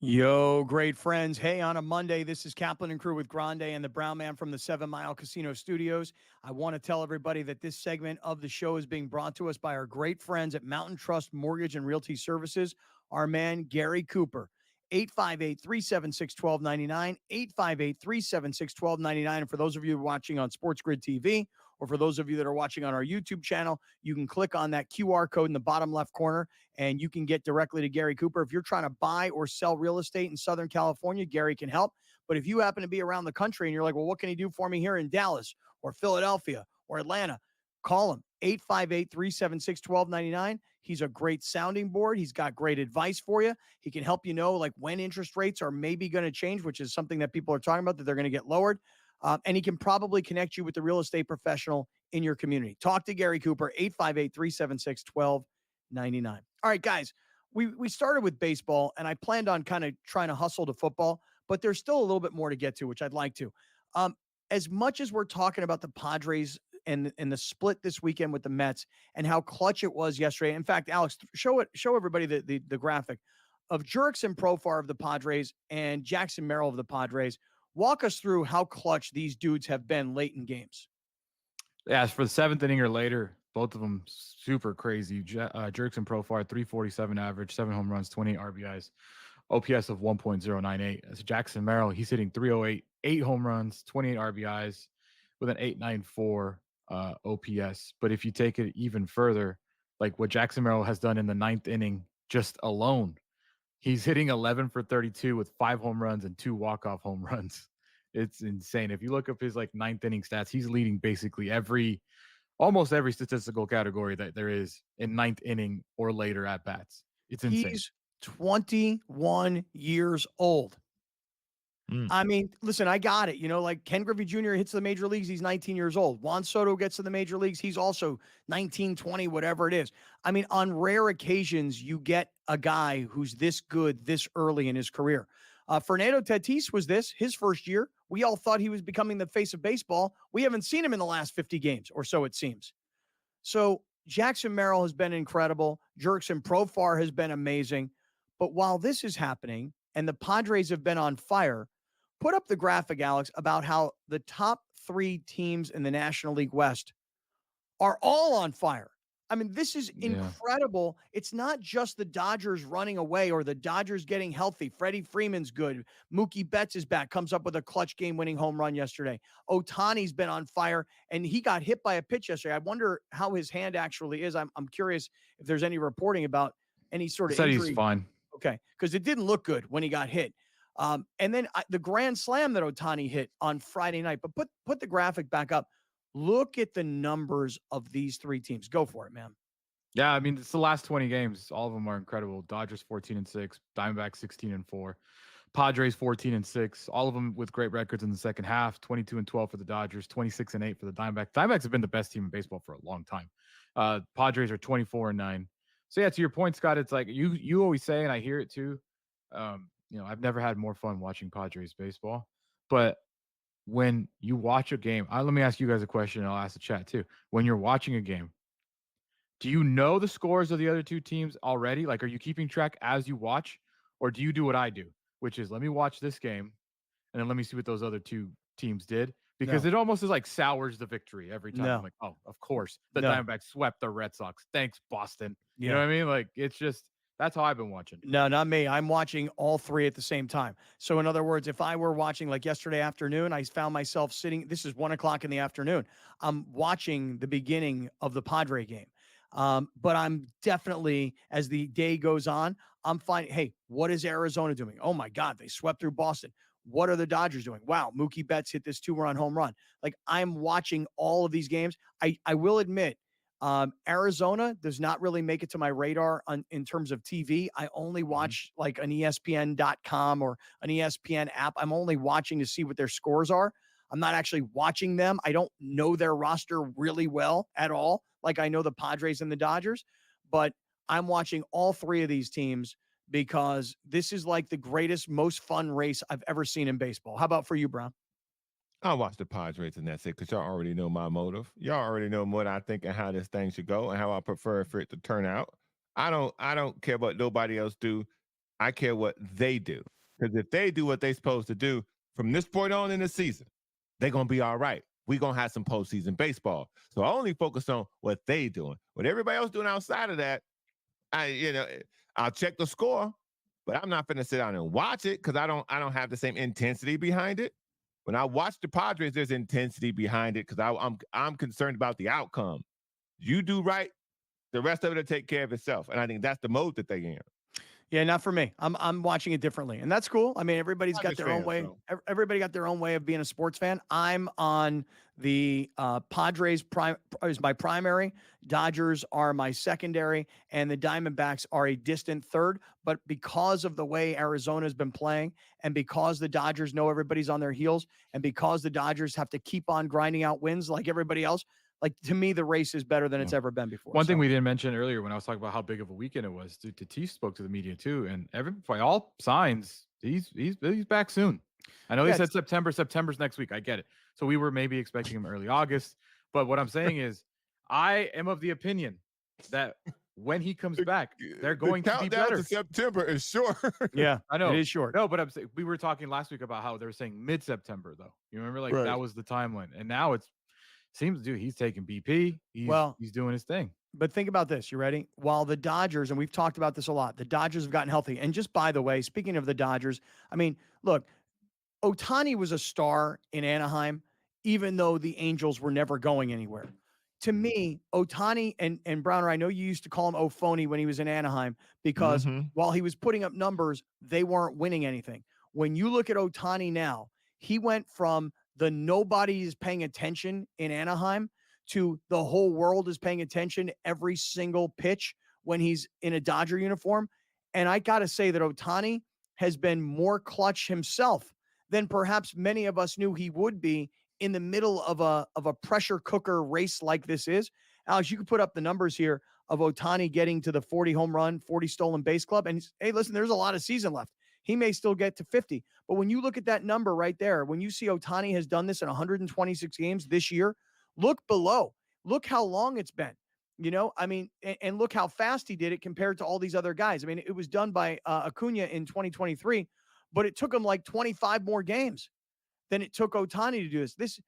Yo, great friends. Hey, on a Monday, this is Kaplan and Crew with Grande and the Brown Man from the 7 Mile Casino Studios. I want to tell everybody that this segment of the show is being brought to us by our great friends at Mountain Trust Mortgage and Realty Services, our man, Gary Cooper. 858-376-1299, 858-376-1299. And for those of you watching on SportsGrid TV, or for those of you that are watching on our YouTube channel, you can click on that QR code in the bottom left corner, and you can get directly to Gary Cooper. If you're trying to buy or sell real estate in Southern California, Gary can help. But if you happen to be around the country and you're like, well, what can he do for me here in Dallas or Philadelphia or Atlanta? Call him, 858-376-1299. He's a great sounding board. He's got great advice for you. He can help you know like when interest rates are maybe going to change, which is something that people are talking about, that they're going to get lowered. And he can probably connect you with the real estate professional in your community. Talk to Gary Cooper, 858-376-1299. All right, guys, we started with baseball, and I planned on kind of trying to hustle to football, but there's still a little bit more to get to, which I'd like to. As much as we're talking about the Padres and the split this weekend with the Mets and how clutch it was yesterday. In fact, Alex, show everybody the graphic of Jurickson Profar of the Padres and Jackson Merrill of the Padres. Walk us through how clutch these dudes have been late in games. Yeah, for the seventh inning or later, both of them super crazy. Jurickson Profar, 347 average, 7 home runs, 28 RBIs, OPS of 1.098. As Jackson Merrill, he's hitting 308, 8 home runs, 28 RBIs with an 894 OPS. But if you take it even further, like what Jackson Merrill has done in the 9th inning just alone, he's hitting 11 for 32 with 5 home runs and 2 walk-off home runs. It's insane. If you look up his 9th inning stats, he's leading basically almost every statistical category that there is in 9th inning or later at bats. It's insane. He's 21 years old. I mean, listen, I got it. Like Ken Griffey Jr. hits the major leagues, he's 19 years old. Juan Soto gets to the major leagues, he's also 19, 20, whatever it is. I mean, on rare occasions, you get a guy who's this good this early in his career. Fernando Tatis was his first year. We all thought he was becoming the face of baseball. We haven't seen him in the last 50 games, or so it seems. So Jackson Merrill has been incredible. Jurickson Profar has been amazing. But while this is happening and the Padres have been on fire, put up the graphic, Alex, about how the top 3 teams in the National League West are all on fire. I mean, this is incredible. It's not just the Dodgers running away or the Dodgers getting healthy. Freddie Freeman's good. Mookie Betts is back, comes up with a clutch game-winning home run yesterday. Ohtani's been on fire, and he got hit by a pitch yesterday. I wonder how his hand actually is. I'm curious if there's any reporting about any sort of injury. He's fine. Okay, because it didn't look good when he got hit. And then the grand slam that Ohtani hit on Friday night. But put the graphic back up. Look at the numbers of these three teams. Go for it, man. Yeah, I mean, it's the last 20 games. All of them are incredible. Dodgers 14-6, Diamondbacks 16-4, Padres 14-6. All of them with great records in the second half. 22-12 for the Dodgers, 26-8 for the Diamondbacks. Diamondbacks have been the best team in baseball for a long time. Padres are 24-9. So yeah, to your point, Scott, it's like you always say, and I hear it too. I've never had more fun watching Padres baseball, but when you watch a game, let me ask you guys a question, and I'll ask the chat too. When you're watching a game, do you know the scores of the other two teams already? Like, are you keeping track as you watch, or do you do what I do, which is let me watch this game, and then let me see what those other two teams did? Because it almost is like sours the victory every time. I'm like, oh, of course, the Diamondbacks swept the Red Sox. Thanks, Boston. You know what I mean? Like, it's just that's how I've been watching. No, not me. I'm watching all three at the same time. So in other words, if I were watching like yesterday afternoon, I found myself sitting, this is 1:00 in the afternoon. I'm watching the beginning of the Padre game. But I'm definitely, as the day goes on, I'm finding, hey, what is Arizona doing? Oh my God, they swept through Boston. What are the Dodgers doing? Wow, Mookie Betts hit this 2-run home run. Like, I'm watching all of these games. I will admit, Arizona does not really make it to my radar in terms of TV. I only watch like an ESPN.com or an ESPN app. I'm only watching to see what their scores are. I'm not actually watching them. I don't know their roster really well at all, like I know the Padres and the Dodgers, but I'm watching all three of these teams because this is like the greatest, most fun race I've ever seen in baseball. How about for you, Brown? I watch the Padres and that's it, because y'all already know my motive. Y'all already know what I think and how this thing should go and how I prefer for it to turn out. I don't care what nobody else do. I care what they do. Because if they do what they're supposed to do from this point on in the season, they're gonna be all right. We're gonna have some postseason baseball. So I only focus on what they doing. What everybody else doing outside of that, I'll check the score, but I'm not gonna sit down and watch it because I don't have the same intensity behind it. When I watch the Padres, there's intensity behind it because I'm concerned about the outcome. You do right, the rest of it will take care of itself. And I think that's the mode that they're in. Yeah, not for me. I'm watching it differently, and that's cool. I mean, everybody's got their own way. So. Everybody got their own way of being a sports fan. I'm on the Padres is my primary. Dodgers are my secondary, and the Diamondbacks are a distant third. But because of the way Arizona's been playing, and because the Dodgers know everybody's on their heels, and because the Dodgers have to keep on grinding out wins like everybody else, like, to me, the race is better than it's ever been before. One thing we didn't mention earlier when I was talking about how big of a weekend it was, Tatis spoke to the media too, and by all signs, he's back soon. I know he said September. September's next week. I get it. So we were maybe expecting him early August, but what I'm saying is, I am of the opinion that when he comes back, they're going to be better. To September is short. Yeah, I know it is short. No, but I'm saying we were talking last week about how they were saying mid-September though. You remember, like that was the timeline, and now it's. Seems to do. He's taking BP. He's doing his thing. But think about this. You ready? While the Dodgers, and we've talked about this a lot, the Dodgers have gotten healthy. And just by the way, speaking of the Dodgers, I mean, look, Ohtani was a star in Anaheim, even though the Angels were never going anywhere. To me, Ohtani and Browner, I know you used to call him Ophony when he was in Anaheim because while he was putting up numbers, they weren't winning anything. When you look at Ohtani now, he went from the nobody is paying attention in Anaheim to the whole world is paying attention every single pitch when he's in a Dodger uniform. And I got to say that Ohtani has been more clutch himself than perhaps many of us knew he would be in the middle of a pressure cooker race like this is. Alex, you can put up the numbers here of Ohtani getting to the 40 home run, 40 stolen base club. And hey, listen, there's a lot of season left. He may still get to 50. But when you look at that number right there, when you see Ohtani has done this in 126 games this year, look below. Look how long it's been. You know, I mean, and look how fast he did it compared to all these other guys. I mean, it was done by Acuna in 2023, but it took him like 25 more games than it took Ohtani to do this.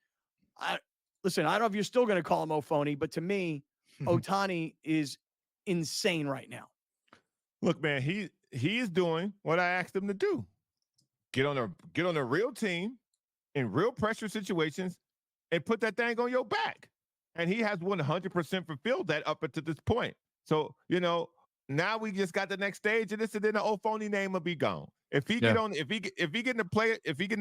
Listen, I don't know if you're still going to call him Ophony, but to me, Ohtani is insane right now. Look, man, he is doing what I asked him to do. Get on a real team in real pressure situations and put that thing on your back. And he has 100% fulfilled that up until this point. So, now we just got the next stage of this, and then the old phony name will be gone. If he get in the playoffs, if he get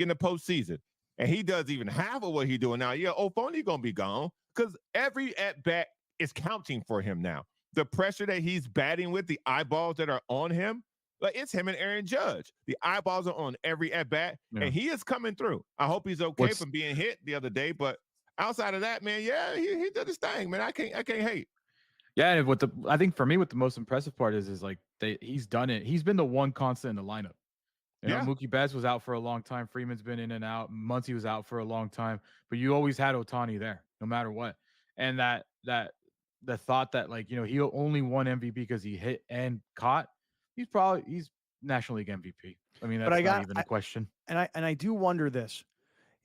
in the postseason, and he does even half of what he's doing now, old phony gonna be gone because every at bat is counting for him now. The pressure that he's batting with, the eyeballs that are on him, like it's him and Aaron Judge. The eyeballs are on every at bat, and he is coming through. I hope he's okay from being hit the other day, but outside of that, man, he did his thing, man. I can't hate. Yeah, and I think for me, what the most impressive part is like he's done it. He's been the one constant in the lineup. You know, Mookie Betts was out for a long time. Freeman's been in and out. Muncy was out for a long time, but you always had Ohtani there, no matter what. And that the thought that he only won MVP because he hit and caught. He's National League MVP. I mean, that's not even a question. And I do wonder this.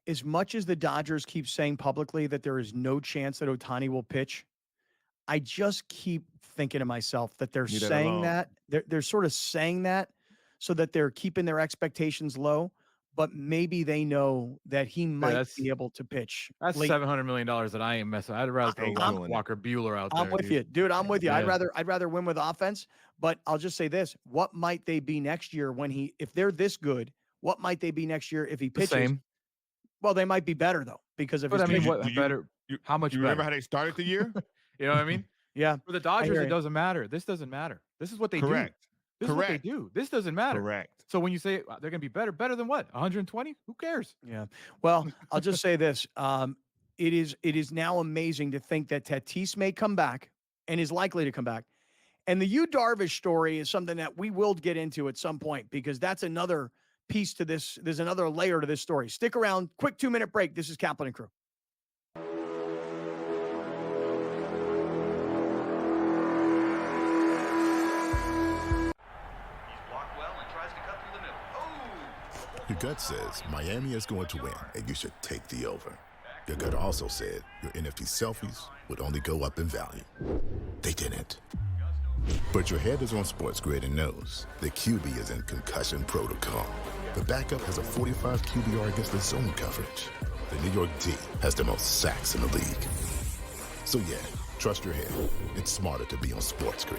As much as the Dodgers keep saying publicly that there is no chance that Ohtani will pitch, I just keep thinking to myself that they're saying that. They're sort of saying that so that they're keeping their expectations low, but maybe they know that he might be able to pitch. That's $700 million that I ain't messing. I'd rather throw Walker Buehler out there. I'm with you, dude. I'm with you. Yeah. I'd rather win with offense, but I'll just say this. What might they be next year if they're this good, what might they be next year if he pitches? Same. Well, they might be better though because of his better? How much better? Remember how they started the year? You know what I mean? Yeah. For the Dodgers, it doesn't matter. This doesn't matter. This is what they do. This is what they do. This doesn't matter. Correct. So when you say they're going to be better than what? 120? Who cares? Yeah. Well, I'll just say this. It is now amazing to think that Tatis may come back and is likely to come back. And the Yu Darvish story is something that we will get into at some point because that's another piece to this. There's another layer to this story. Stick around. Quick 2-minute break. This is Kaplan and Crew. Your gut says Miami is going to win, and you should take the over. Your gut also said your NFT selfies would only go up in value. They didn't. But your head is on SportsGrid and knows the QB is in concussion protocol. The backup has a 45 QBR against the zone coverage. The New York D has the most sacks in the league. So yeah, trust your head. It's smarter to be on SportsGrid.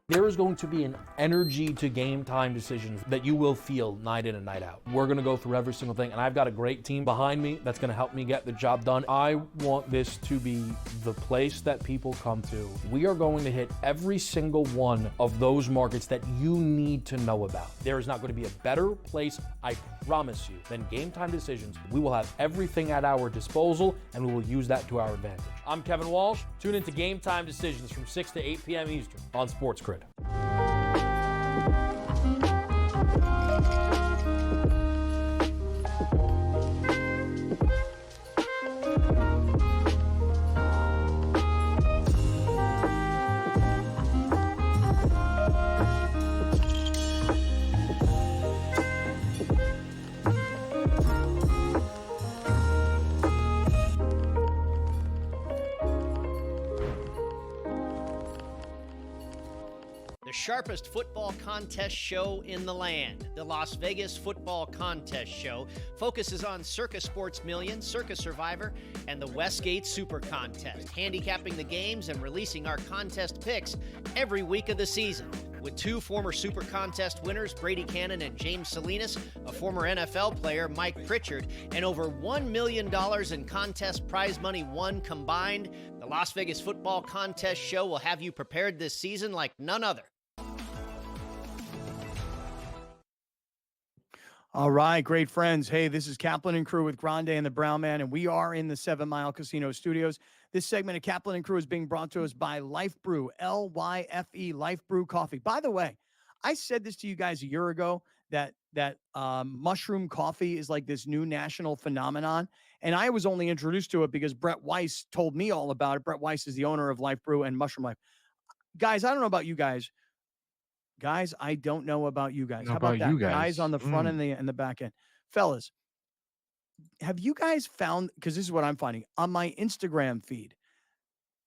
There is going to be an energy to game time decisions that you will feel night in and night out. We're going to go through every single thing, and I've got a great team behind me that's going to help me get the job done. I want this to be the place that people come to. We are going to hit every single one of those markets that you need to know about. There is not going to be a better place, I promise you, than Game Time Decisions. We will have everything at our disposal, and we will use that to our advantage. I'm Kevin Walsh. Tune into Game Time Decisions from 6 to 8 p.m. Eastern on SportsGrid. The sharpest football contest show in the land, the Las Vegas Football Contest Show, focuses on Circa Sports Million, Circa Survivor, and the Westgate Super Contest, handicapping the games and releasing our contest picks every week of the season. With two former Super Contest winners, Brady Cannon and James Salinas, a former NFL player, Mike Pritchard, and over $1 million in contest prize money won combined, the Las Vegas Football Contest Show will have you prepared this season like none other. All right, great friends. Hey, this is Kaplan and Crew with Grande and the Brown Man, and we are in the 7 Mile Casino Studios. This segment of Kaplan and Crew is being brought to us by Life Brew, L-Y-F-E, Life Brew Coffee. By the way, I said this to you guys a year ago that mushroom coffee is like this new national phenomenon, and I was only introduced to it because Brett Weiss told me all about it. Brett Weiss is the owner of Life Brew and Mushroom Life. Guys, I don't know about you guys. Guys, I don't know about you guys. How about that? Guys on the front and the back end. Fellas, have you guys found, because this is what I'm finding on my Instagram feed,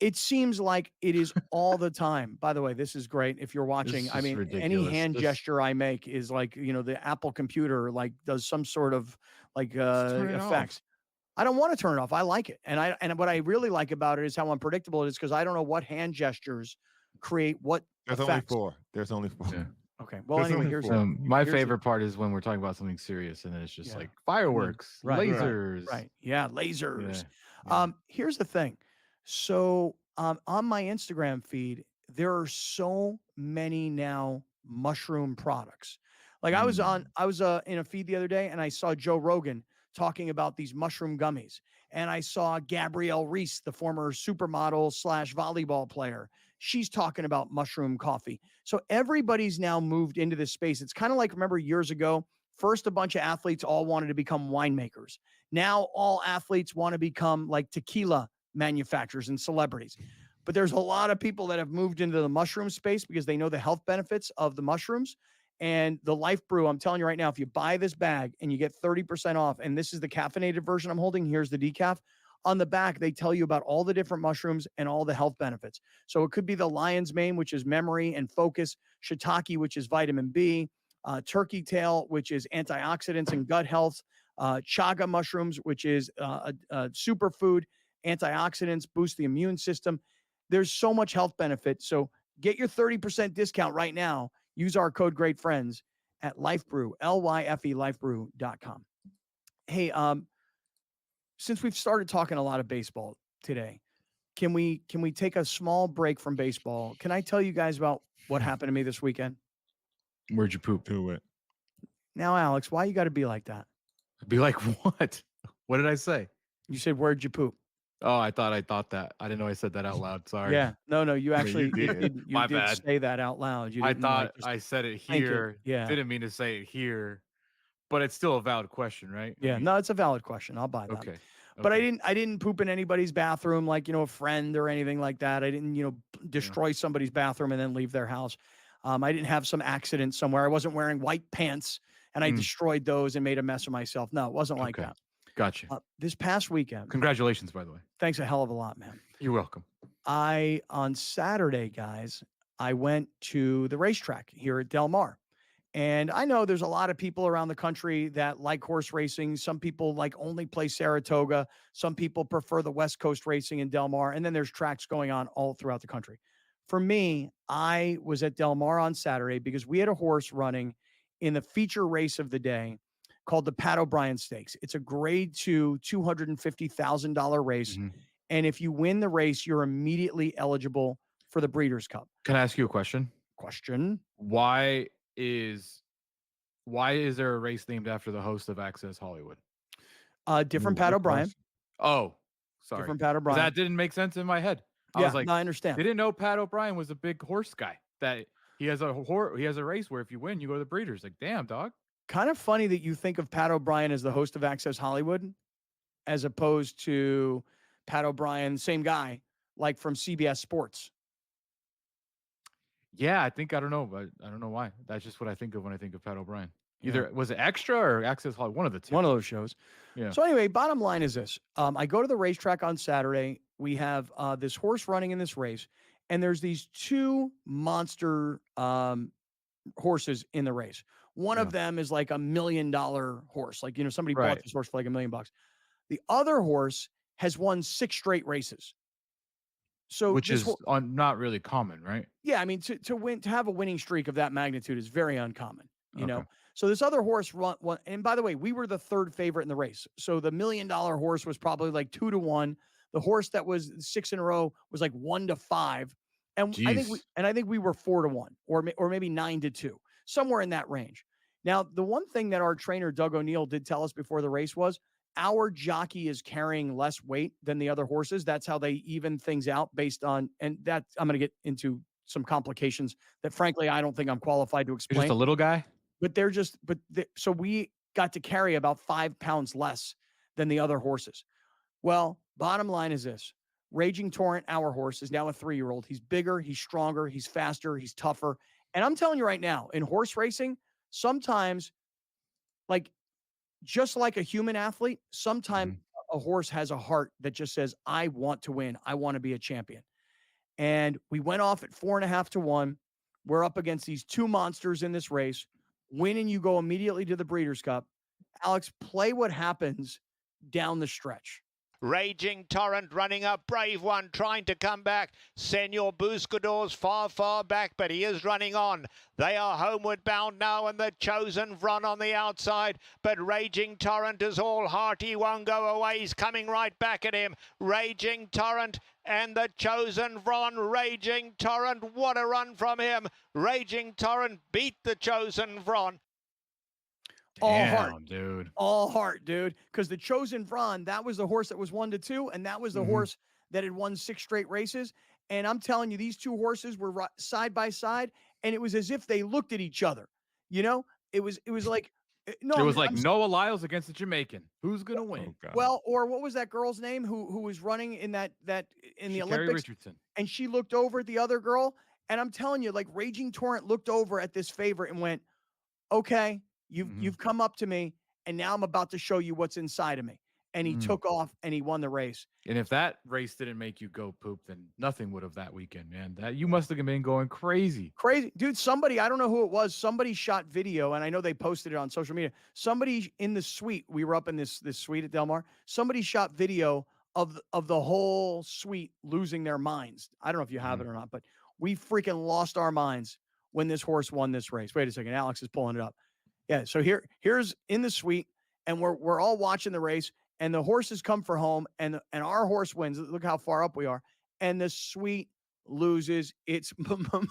it seems like it is all the time. By the way, this is great. If you're watching, This I is mean, any ridiculous. hand gesture I make is like, the Apple computer like does some sort of like turn it effects. off. I don't want to turn it off. I like it. And what I really like about it is how unpredictable it is, because I don't know what hand gestures create what There's effects. only 4. There's only 4. Yeah. Okay. Well, There's anyway, only here's 4. My favorite part is when we're talking about something serious, and then it's just like fireworks, Right, lasers. Right. Yeah, lasers. Yeah. Here's the thing. So on my Instagram feed, there are so many now mushroom products. Like I was in a feed the other day, and I saw Joe Rogan talking about these mushroom gummies. And I saw Gabrielle Reese, the former supermodel / volleyball player. She's talking about mushroom coffee. So everybody's now moved into this space. It's kind of like, remember years ago, first a bunch of athletes all wanted to become winemakers. Now all athletes want to become like tequila manufacturers and celebrities. But there's a lot of people that have moved into the mushroom space because they know the health benefits of the mushrooms. And the Life Brew, I'm telling you right now, if you buy this bag and you get 30% off, and this is the caffeinated version I'm holding, here's the decaf. On the back, they tell you about all the different mushrooms and all the health benefits. So it could be the lion's mane, which is memory and focus, shiitake, which is vitamin B, turkey tail, which is antioxidants and gut health, chaga mushrooms, which is a superfood, antioxidants, boost the immune system. There's so much health benefit. So get your 30% discount right now. Use our code GREATFRIENDS at LifeBrew, LYFE, lifebrew.com. Hey, since we've started talking a lot of baseball today, can we take a small break from baseball? Can I tell you guys about what happened to me this weekend? Where'd you poop? Do it. Now, Alex, why you got to be like that? Be like, what? What did I say? You said, where'd you poop? Oh, I thought that. I didn't know I said that out loud. Sorry. Yeah. No, you actually did. you My did bad. say that out loud. You I didn't, thought like, just I said it think it. here. Yeah. Didn't mean to say it here, but it's still a valid question, right? Yeah. No, it's a valid question. I'll buy that. Okay. But Okay. I didn't poop in anybody's bathroom, like, a friend or anything like that. I didn't, destroy somebody's bathroom and then leave their house. I didn't have some accident somewhere. I wasn't wearing white pants and I destroyed those and made a mess of myself. No, it wasn't like that. Gotcha. This past weekend. Congratulations, by the way. Thanks a hell of a lot, man. You're welcome. On Saturday, guys, I went to the racetrack here at Del Mar. And I know there's a lot of people around the country that like horse racing. Some people like only play Saratoga. Some people prefer the West Coast racing in Del Mar. And then there's tracks going on all throughout the country. For me, I was at Del Mar on Saturday because we had a horse running in the feature race of the day called the Pat O'Brien Stakes. It's a grade 2, $250,000 race. Mm-hmm. And if you win the race, you're immediately eligible for the Breeders' Cup. Can I ask you a question? Why is there a race named after the host of Access Hollywood? Different Pat O'Brien. Oh, sorry. Different Pat O'Brien. That didn't make sense in my head. I was like, no, I understand. Didn't know Pat O'Brien was a big horse guy. That he has a race where if you win, you go to the Breeders. Like, damn, dog. Kind of funny that you think of Pat O'Brien as the host of Access Hollywood, as opposed to Pat O'Brien, same guy, like from CBS Sports. Yeah, I don't know, but I don't know why. That's just what I think of when I think of Pat O'Brien. Either was it Extra or Access Hollywood, one of the two. One of those shows. Yeah. So anyway, bottom line is this. I go to the racetrack on Saturday. We have this horse running in this race, and there's these two monster horses in the race. One of them is like $1 million horse. Like, somebody bought this horse for like $1 million. The other horse has won 6 straight races. So which is not really common, right? Yeah, I mean, to have a winning streak of that magnitude is very uncommon, you know. So this other horse won, and by the way, we were the third favorite in the race. So the $1 million horse was probably like 2-1. The horse that was 6 in a row was like 1-5, and I think we were 4-1, or maybe 9-2, somewhere in that range. Now, the one thing that our trainer Doug O'Neill did tell us before the race was our jockey is carrying less weight than the other horses. That's how they even things out based on, and that I'm going to get into some complications that frankly, I don't think I'm qualified to explain. You're just a little guy, but so we got to carry about 5 pounds less than the other horses. Well, bottom line is this: Raging Torrent, our horse, is now a 3-year-old. He's bigger, he's stronger, he's faster, he's tougher. And I'm telling you right now, in horse racing, sometimes like just like a human athlete, sometimes a horse has a heart that just says, I want to win. I want to be a champion. And we went off at 4.5 to 1. We're up against these two monsters in this race. Win and you go immediately to the Breeders' Cup. Alex, play what happens down the stretch. Raging Torrent running up, brave one trying to come back. Senor Buscador's far, far back, but he is running on. They are homeward bound now, and the Chosen Vron on the outside. But Raging Torrent is all heart. He won't go away. He's coming right back at him. Raging Torrent and the Chosen Vron. Raging Torrent, what a run from him. Raging Torrent beat the Chosen Vron. All heart, dude. All heart, dude. Because the Chosen Vron, that was the horse that was 1-2, and that was the horse that had won 6 straight races. And I'm telling you, these two horses were side by side, and it was as if they looked at each other. You know, it was like no. It was like Noah Lyles against the Jamaican. Who's gonna win? Well, or what was that girl's name who was running in the Olympics? Richardson. And she looked over at the other girl, and I'm telling you, like Raging Torrent looked over at this favorite and went, "Okay, you've come up to me, and now I'm about to show you what's inside of me." And he took off and he won the race. And if that race didn't make you go poop, then nothing would have that weekend, man. That you must have been going crazy. Crazy. Dude, somebody, I don't know who it was, somebody shot video, and I know they posted it on social media. Somebody in the suite, we were up in this suite at Del Mar, somebody shot video of the whole suite losing their minds. I don't know if you have it or not, but we freaking lost our minds when this horse won this race. Wait a second, Alex is pulling it up. Yeah, so here's in the suite, and we're all watching the race, and the horses come for home, and our horse wins. Look how far up we are. And the suite loses its mind.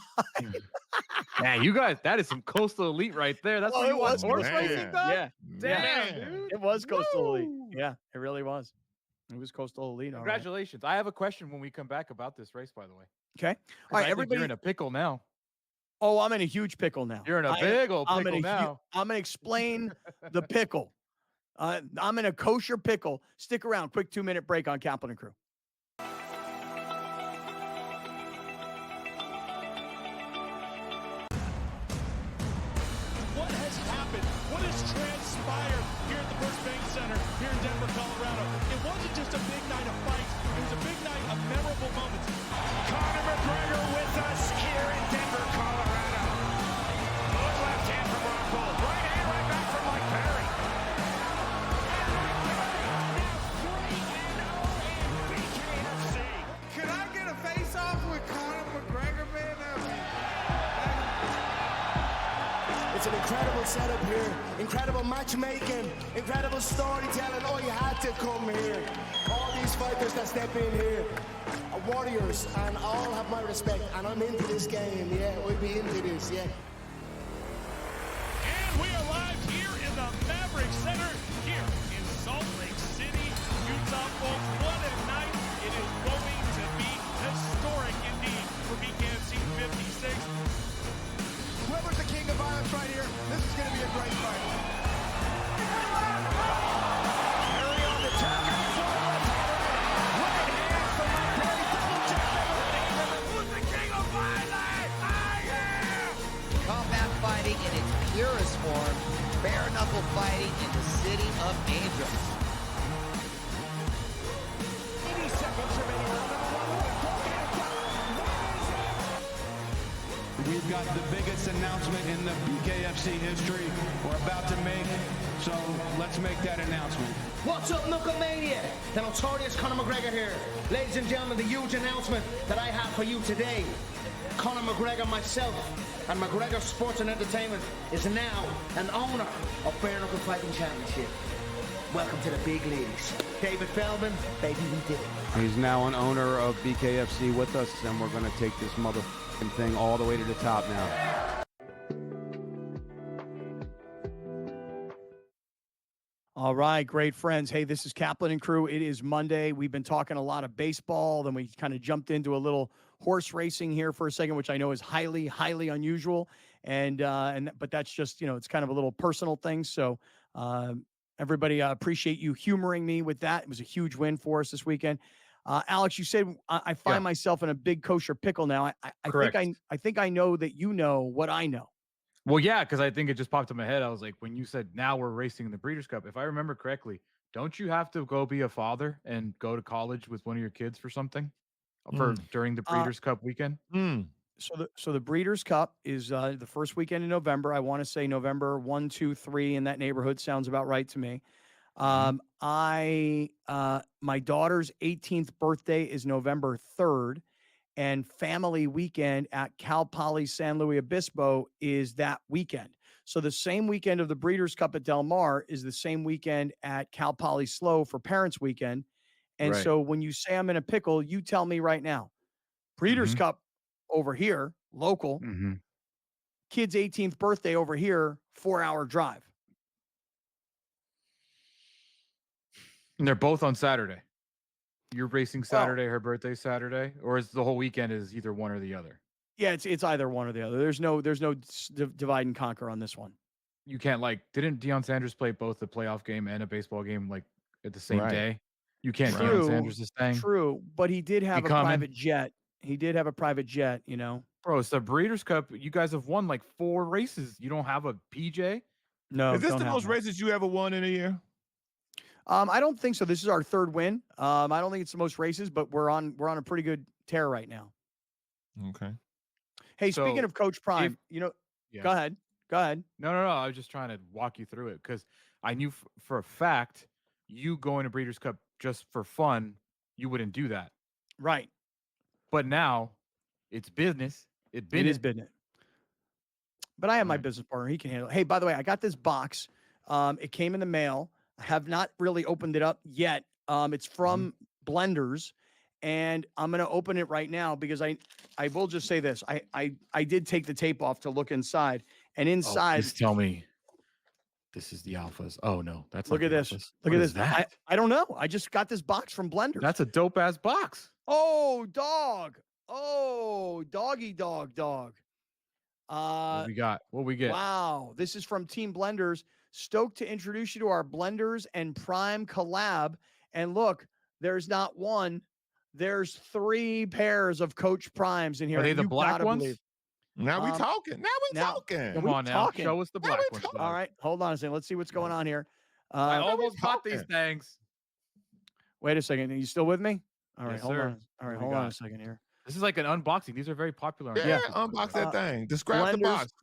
Yeah, you guys, that is some Coastal Elite right there. That's what you want horse racing, dog? Yeah. Damn, dude. It was Coastal Elite. Yeah, it really was. It was Coastal Elite. Congratulations. I have a question when we come back about this race, by the way. Okay. All right, everybody. You're in a pickle now. Oh, I'm in a huge pickle now. You're in a big old pickle now. I'm going to explain the pickle. I'm in a kosher pickle. Stick around. Quick 2-minute break on Kaplan and Crew. What has happened? What has transpired here at the First Bank Center here in Denver, Colorado? It wasn't just a big night of fights. It was a big night of memorable moments. Conor McGregor with us here in Denver, Colorado. Good left hand from Rockhold. Right hand right back from Mike Perry. Could I get a face-off with Conor McGregor, man? It's an incredible setup here, incredible matchmaking, incredible storytelling. Oh, you had to come here. All these fighters that step in here are warriors, and all have my respect. And I'm into this game, yeah. We'll be into this, yeah. And we are live here in the Maverick Center here in Salt Lake City, Utah, folks. What a night. It is going to be historic indeed for BKFC 56. Whoever's the king of violence right here, this is going to be a great fight. Perry on the target. Right hand from Mike Perry. Double check. Who's the king of violence? I am. Combat fighting in its purest form, bare knuckle fighting in the city of Angels. 80 seconds remaining. We've got the biggest announcement in the BKFC history we're about to make, so let's make that announcement. What's up, Knucklemania? The notorious Conor McGregor here. Ladies and gentlemen, the huge announcement that I have for you today. Conor McGregor, myself, and McGregor Sports and Entertainment is now an owner of Bare Knuckle Fighting Championship. Welcome to the big leagues. David Feldman, baby, we did it. He's now an owner of BKFC with us, and we're going to take this thing all the way to the top now. All right, great friends. Hey, this is Kaplan and Crew. It is Monday. We've been talking a lot of baseball. Then we kind of jumped into a little horse racing here for a second, which I know is highly, highly unusual. But that's just, it's kind of a little personal thing. So everybody, appreciate you humoring me with that. It was a huge win for us this weekend. Alex, you said I find myself in a big kosher pickle now. I think I know that you know what I know. Well, yeah, because I think it just popped in my head. I was like, when you said now we're racing in the Breeders' Cup, if I remember correctly, don't you have to go be a father and go to college with one of your kids for something during the Breeders' Cup weekend? So the Breeders' Cup is the first weekend in November. I want to say November 1, 2, 3 in that neighborhood sounds about right to me. My daughter's 18th birthday is November 3rd, and family weekend at Cal Poly San Luis Obispo is that weekend. So the same weekend of the Breeders' Cup at Del Mar is the same weekend at Cal Poly SLO for Parents Weekend. And Right. so when you say I'm in a pickle, you tell me right now. Breeders' Cup over here, local. Kid's 18th birthday over here, 4-hour drive. And they're both on Saturday. You're racing Saturday, her birthday Saturday, or is the whole weekend is either one or the other? Yeah, it's either one or the other. There's no divide and conquer on this one. You can't didn't Deion Sanders play both a playoff game and a baseball game at the same day? You can't Deion Sanders' thing. True, but he did have a private jet. He did have a private jet, Bro, it's the Breeders' Cup. You guys have won 4 races. You don't have a PJ? No. Is this the most races you ever won in a year? I don't think so. This is our 3rd win. I don't think it's the most races, but we're on a pretty good tear right now. Okay. Hey, speaking of Coach Prime, go ahead. Go ahead. No. I was just trying to walk you through it because I knew for a fact you going to Breeders' Cup just for fun, you wouldn't do that. Right. But now it's business. It is business. But I have my business partner. He can handle it. Hey, by the way, I got this box. It came in the mail. I have not really opened it up yet. It's from Blenders, and I'm going to open it right now because I will just say this. I did take the tape off to look inside, and inside. Please tell me this is the Alphas. Oh, no. Look at this. Look at this. I don't know. I just got this box from Blenders. That's a dope-ass box. Oh, dog. Oh, doggy dog. What we got? What we get? Wow. This is from Team Blenders. Stoked to introduce you to our Blenders and Prime collab. And look, there's not one. There's 3 pairs of Coach Primes in here. Are they the black ones? Now we talking. Come on now. Show us the black ones. All right. Hold on a second. Let's see what's going on here. I almost bought these things. Wait a second. Are you still with me? All right. Yes, hold sir. on. All right. Hold on a second here. This is like an unboxing. These are very popular. Yeah, unbox that thing. Describe the box.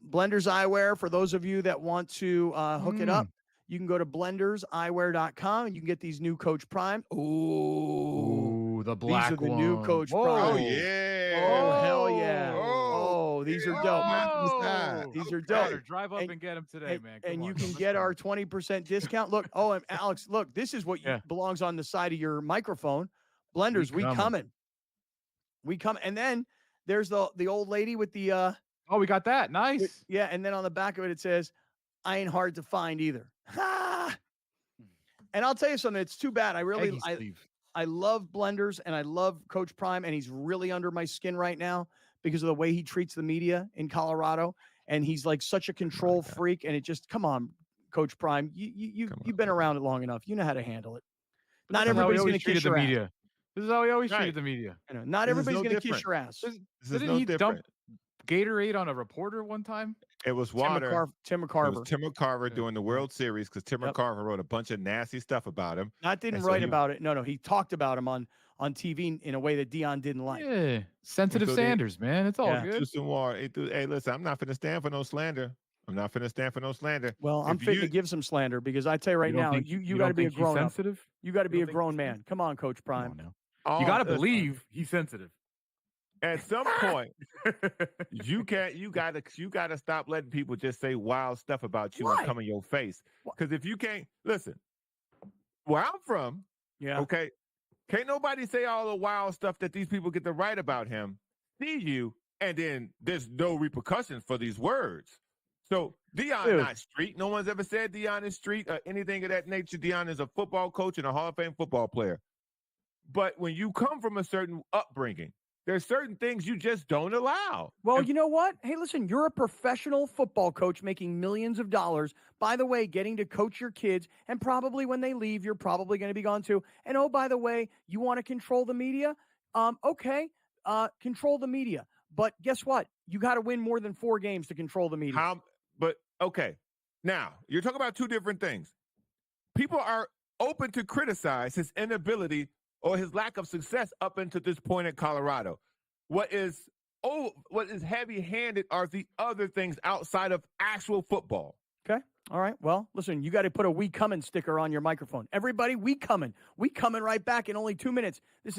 Blenders Eyewear, for those of you that want to hook it up, you can go to blenderseyewear.com and you can get these new Coach Prime. Ooh, the black These are the new Coach Prime. Oh, yeah. Oh, hell yeah. Oh, these are dope. These are dope. Drive up and get them today, man. And you can get our 20% discount. Look, and Alex, look, this is what belongs on the side of your microphone. Blenders, we coming. We come, and then there's the old lady with the oh, we got that. Nice. And then on the back of it says, I ain't hard to find either. And I'll tell you something, it's too bad. I love Blenders and I love Coach Prime, and he's really under my skin right now because of the way he treats the media in Colorado. And he's like such a control freak, and it just, come on, Coach Prime, you've been around it long enough. You know how to handle it. Not everybody's going to kiss your ass. This is how he always treated the media. I know. Not everybody's going to kiss your ass. Didn't he dump Gatorade on a reporter one time? It was water. Tim McCarver. It was Tim McCarver during the World Series because Tim McCarver wrote a bunch of nasty stuff about him. Didn't write about it. No. He talked about him on TV in a way that Deion didn't like. Yeah. Sensitive Sanders, man. It's all good. Hey, listen, I'm not finna stand for no slander. Well, I'm fitting to give some slander because I tell you right now, you got to be a grown up. You got to be a grown man. Come on, Coach Prime. You got to believe he's sensitive. At some point, you got to stop letting people just say wild stuff about you and come in your face. Because if you can't listen, where I'm from, okay, can't nobody say all the wild stuff that these people get to write about him, see you, and then there's no repercussions for these words. So Deion not street. No one's ever said Deion is street or anything of that nature. Deion is a football coach and a Hall of Fame football player. But when you come from a certain upbringing, there's certain things you just don't allow. Well, you know what? Hey, listen, you're a professional football coach making millions of dollars. By the way, getting to coach your kids, and probably when they leave, you're probably going to be gone too. And oh, by the way, you want to control the media? Okay, control the media. But guess what? You got to win more than 4 games to control the media. Okay. Now, you're talking about two different things. People are open to criticize his inability or his lack of success up until this point at Colorado. What is heavy-handed are the other things outside of actual football. Okay. All right. Well, listen, you got to put a "We Coming" sticker on your microphone. Everybody, we coming. We coming right back in only 2 minutes. This is